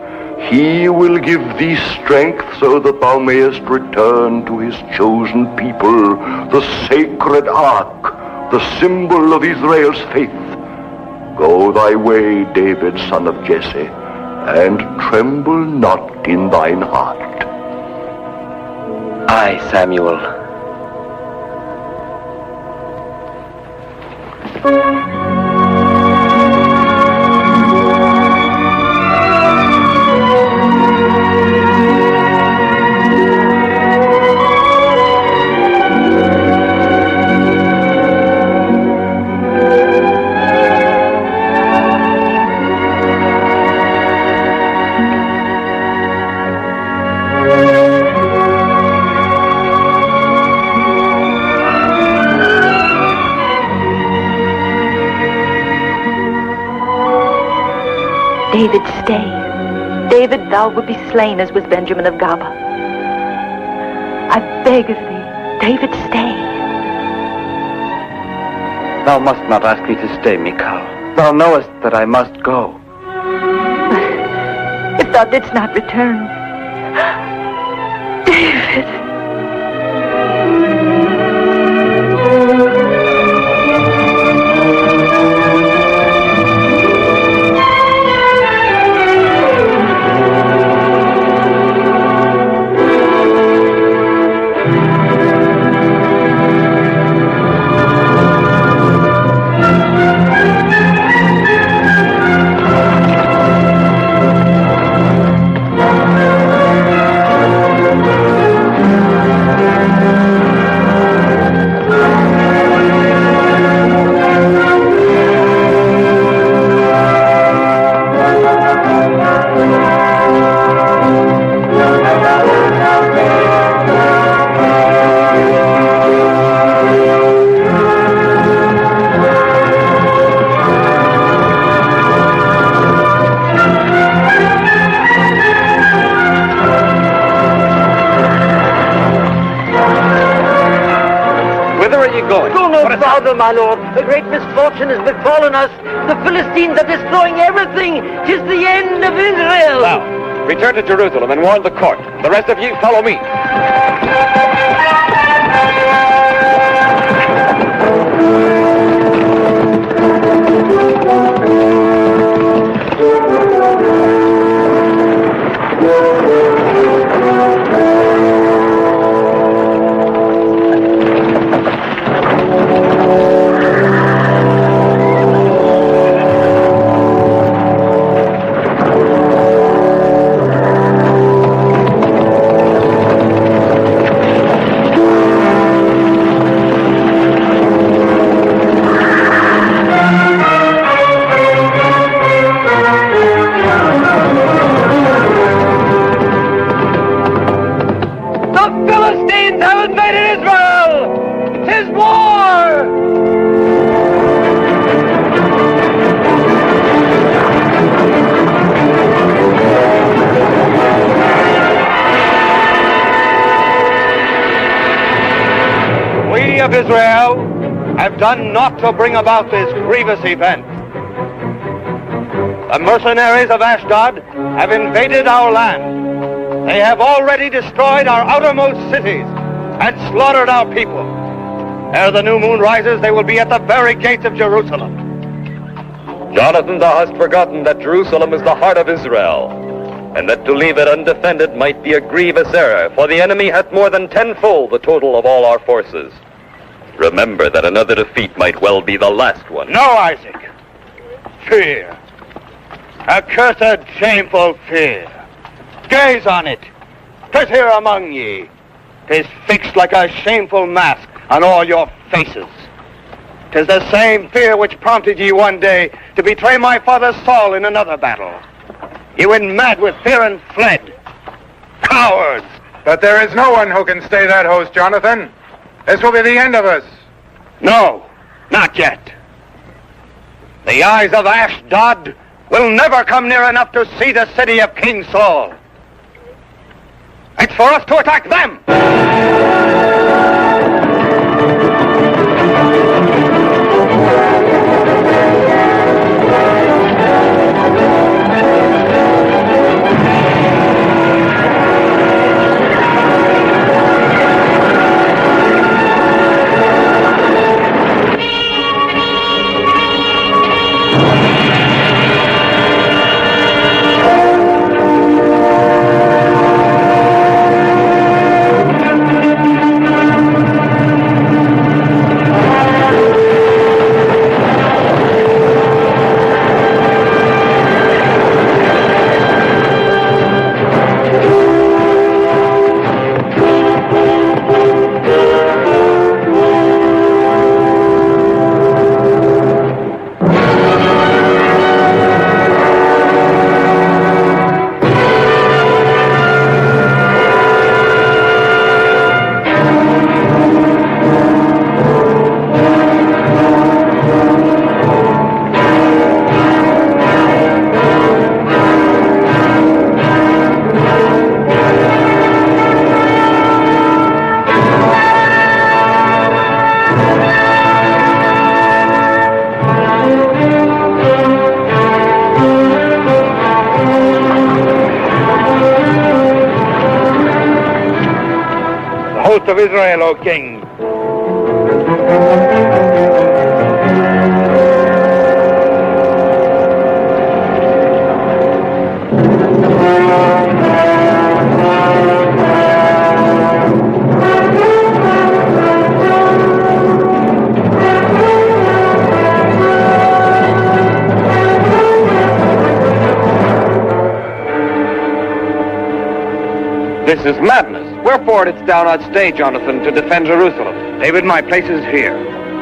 He will give thee strength so that thou mayest return to his chosen people, the sacred ark, the symbol of Israel's faith. Go thy way, David, son of Jesse, and tremble not in thine heart. Aye, Samuel. David, stay. David, thou wilt be slain as was Benjamin of Gaba. I beg of thee, David, stay. Thou must not ask me to stay, Michal. Thou knowest that I must go. But if thou didst not return, David. Father, my lord, a great misfortune has befallen us. The Philistines are destroying everything. 'Tis the end of Israel. Now, return to Jerusalem and warn the court. The rest of you follow me. We of Israel have done naught to bring about this grievous event. The mercenaries of Ashdod have invaded our land. They have already destroyed our outermost cities and slaughtered our people. Ere the new moon rises, they will be at the very gates of Jerusalem. Jonathan, thou hast forgotten that Jerusalem is the heart of Israel, and that to leave it undefended might be a grievous error, for the enemy hath more than tenfold the total of all our forces. Remember that another defeat might well be the last one. No, Isaac. Fear. Accursed, shameful fear. Gaze on it. 'Tis here among ye. 'Tis fixed like a shameful mask on all your faces. 'Tis the same fear which prompted ye one day to betray my father Saul in another battle. Ye went mad with fear and fled. Cowards! But there is no one who can stay that host, Jonathan. This will be the end of us. No, not yet. The eyes of Ashdod will never come near enough to see the city of King Saul. It's for us to attack them! Of Israel, O King. This is madness. Wherefore didst thou not stay, Jonathan, to defend Jerusalem? David, my place is here.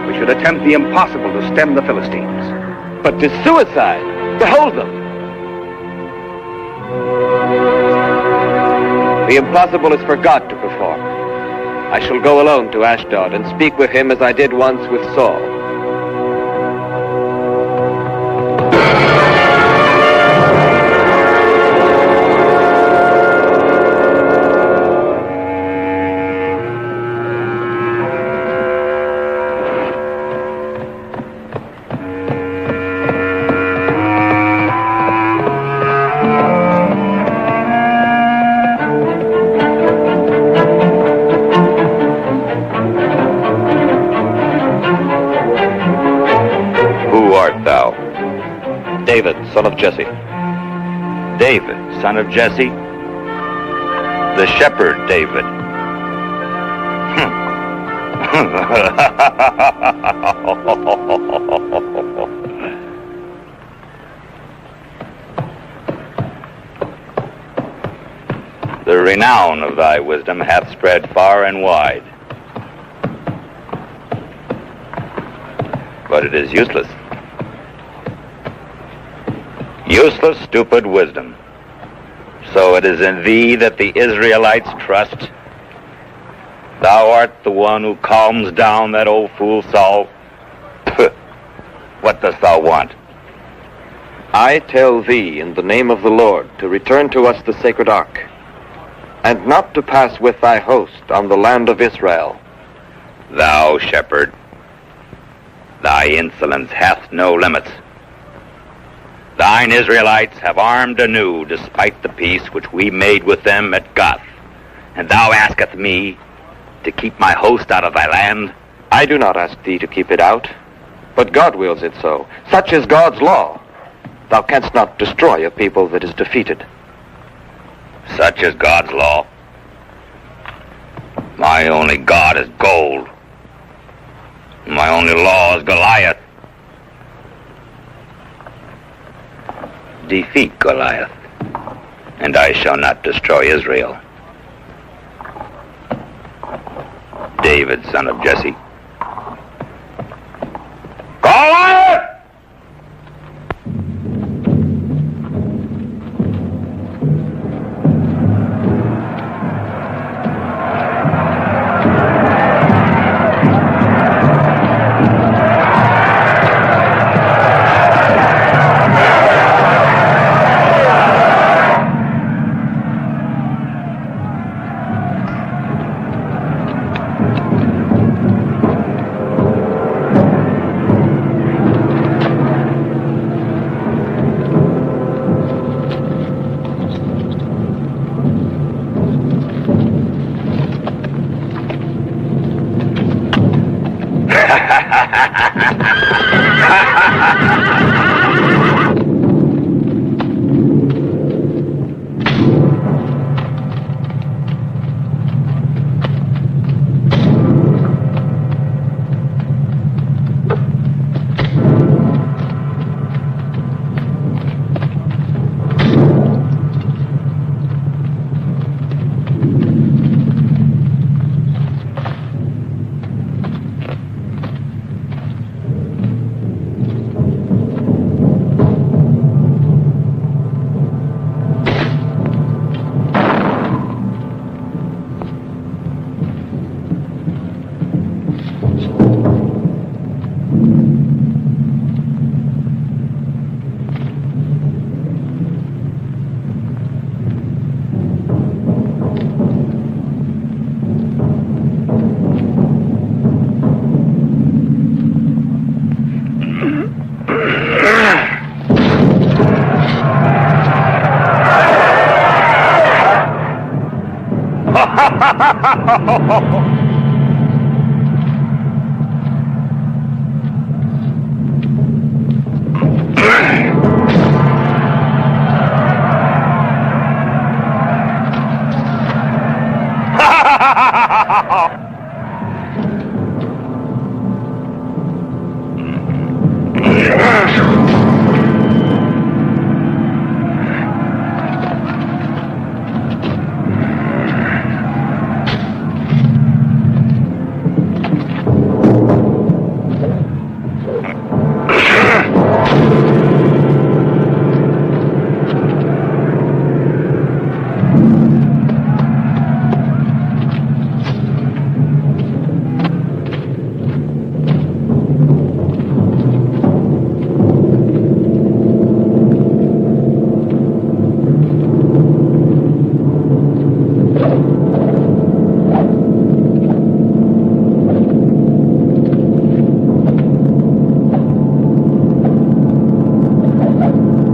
We should attempt the impossible to stem the Philistines. But 'tis suicide. Behold them. The impossible is for God to perform. I shall go alone to Ashdod and speak with him as I did once with Saul. David, son of Jesse. David, son of Jesse? The shepherd David. The renown of thy wisdom hath spread far and wide. But it is useless. Useless, stupid wisdom. So it is in thee that the Israelites trust. Thou art the one who calms down that old fool Saul. What dost thou want? I tell thee in the name of the Lord to return to us the sacred ark, and not to pass with thy host on the land of Israel. Thou, shepherd, thy insolence hath no limits. Thine Israelites have armed anew, despite the peace which we made with them at Gath. And thou askest me to keep my host out of thy land? I do not ask thee to keep it out, but God wills it so. Such is God's law. Thou canst not destroy a people that is defeated. Such is God's law. My only God is gold. My only law is Goliath. Defeat Goliath, and I shall not destroy Israel. David, son of Jesse. Goliath!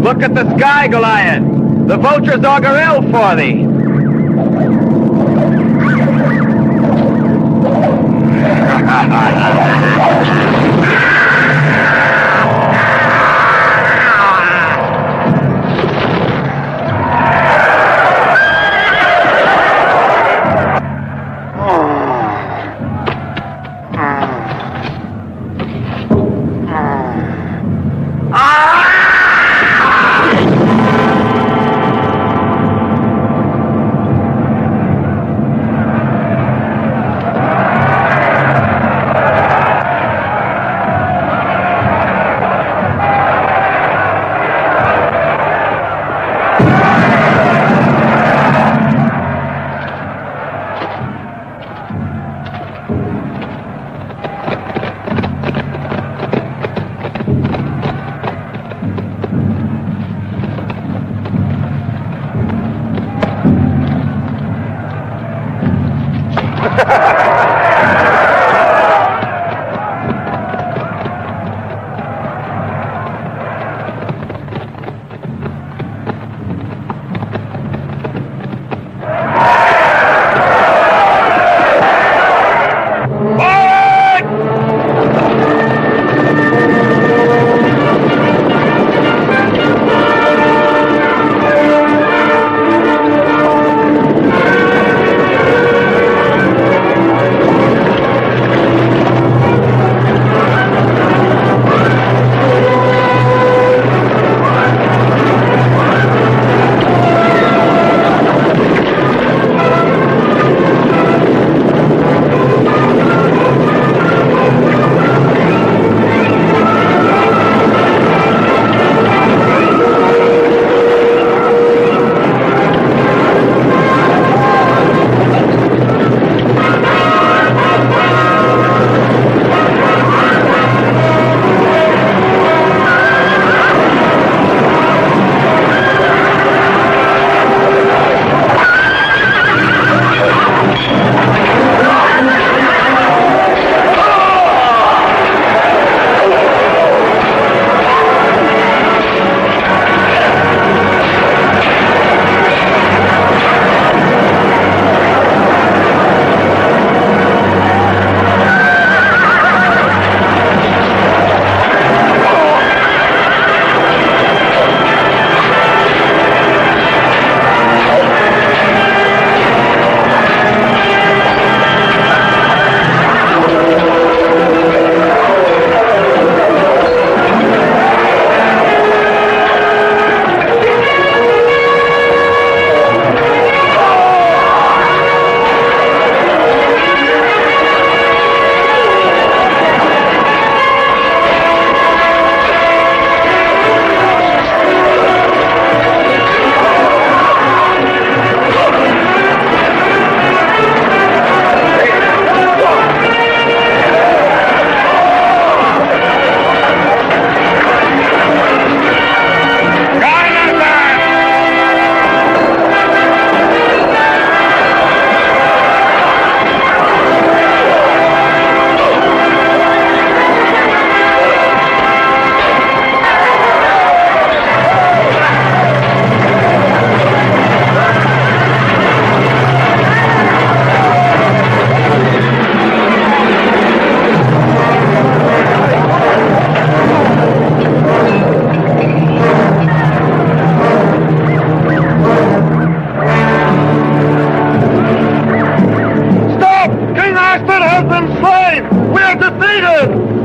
Look at the sky, Goliath. The vultures augur ill for thee. defeated!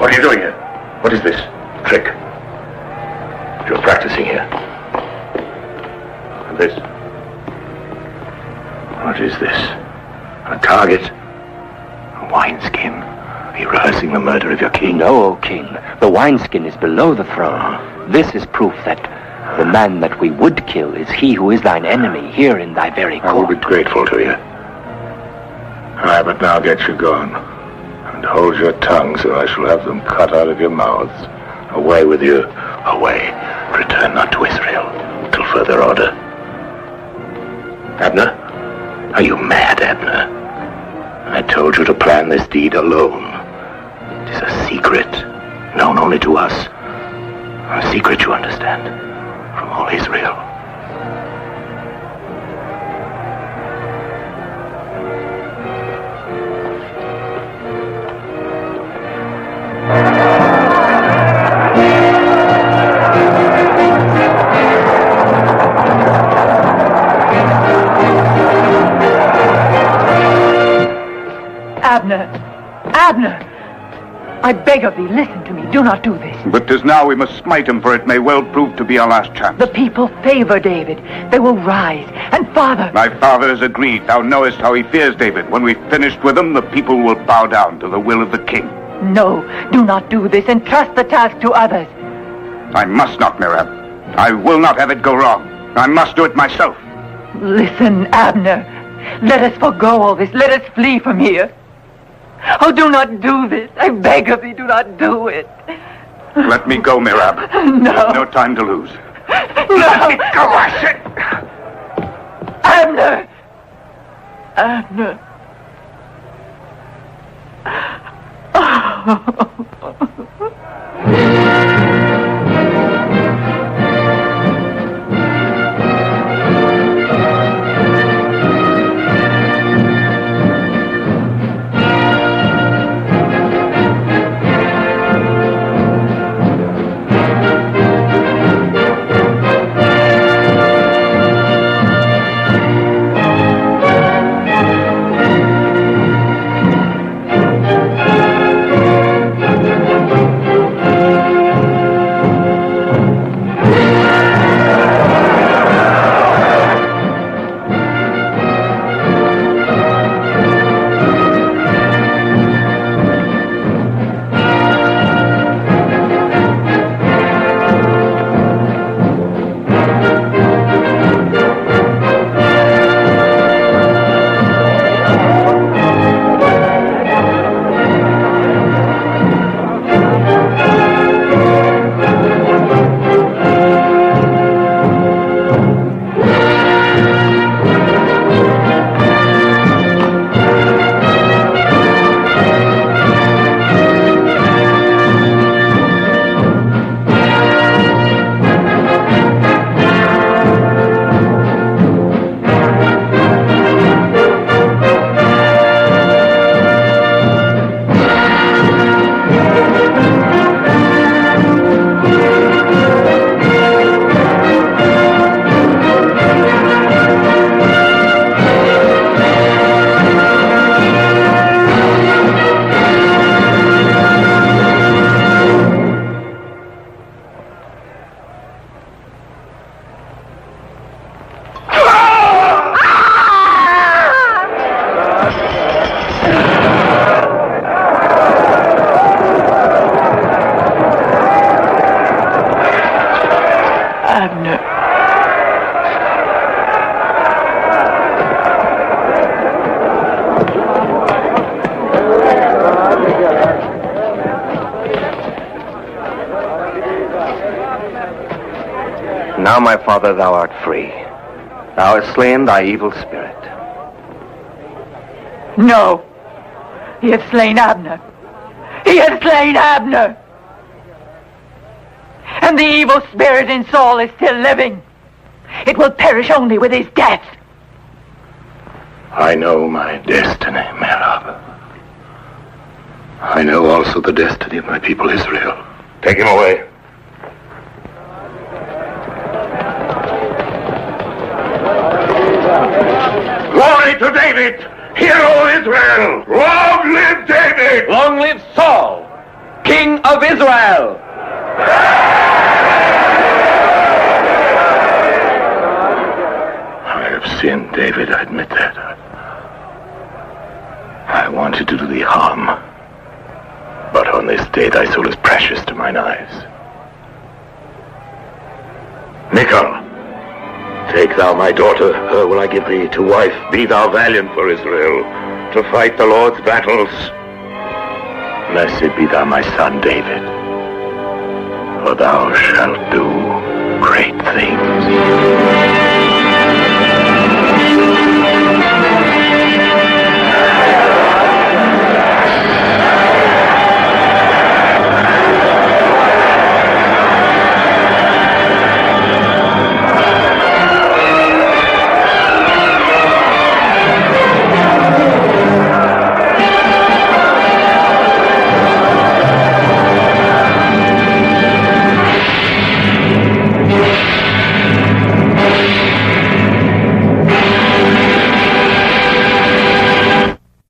What are you doing here? What is this? Trick. You're practicing here. And this? What is this? A target? A wineskin? Are you rehearsing the murder of your king? No, O king. The wineskin is below the throne. This is proof that the man that we would kill is he who is thine enemy here in thy very court. I will be grateful to you. Aye, but now get you gone. And hold your tongue, so I shall have them cut out of your mouths. Away with you. Away. Return not to Israel till further order. Abner? Are you mad, Abner? I told you to plan this deed alone. It is a secret, known only to us. A secret, you understand, from all Israel. Abner! I beg of thee, listen to me. Do not do this. But 'tis now we must smite him, for it may well prove to be our last chance. The people favor David. They will rise. And father... Thy father has agreed. Thou knowest how he fears David. When we've finished with him, the people will bow down to the will of the king. No, do not do this. Entrust the task to others. I must not, Miriam. I will not have it go wrong. I must do it myself. Listen, Abner. Let us forego all this. Let us flee from here. Oh, do not do this. I beg of thee, do not do it. Let me go, Mirab. No. There's no time to lose. No. Let me go, I said. Abner. Abner. Now, my father, thou art free. Thou hast slain thy evil spirit. No. He has slain Abner. He has slain Abner. And the evil spirit in Saul is still living. It will perish only with his death. I know my destiny, Merab. I know also the destiny of my people Israel. Take him away. Glory to David! Hero Israel! Long live David! Long live Saul, King of Israel! I have sinned, David, I admit that. I wanted to do thee harm. But on this day thy soul is precious to mine eyes. Michal, take thou my daughter, her will I give thee to wife. Be thou valiant for Israel, to fight the Lord's battles. Blessed be thou my son, David, for thou shalt do great things.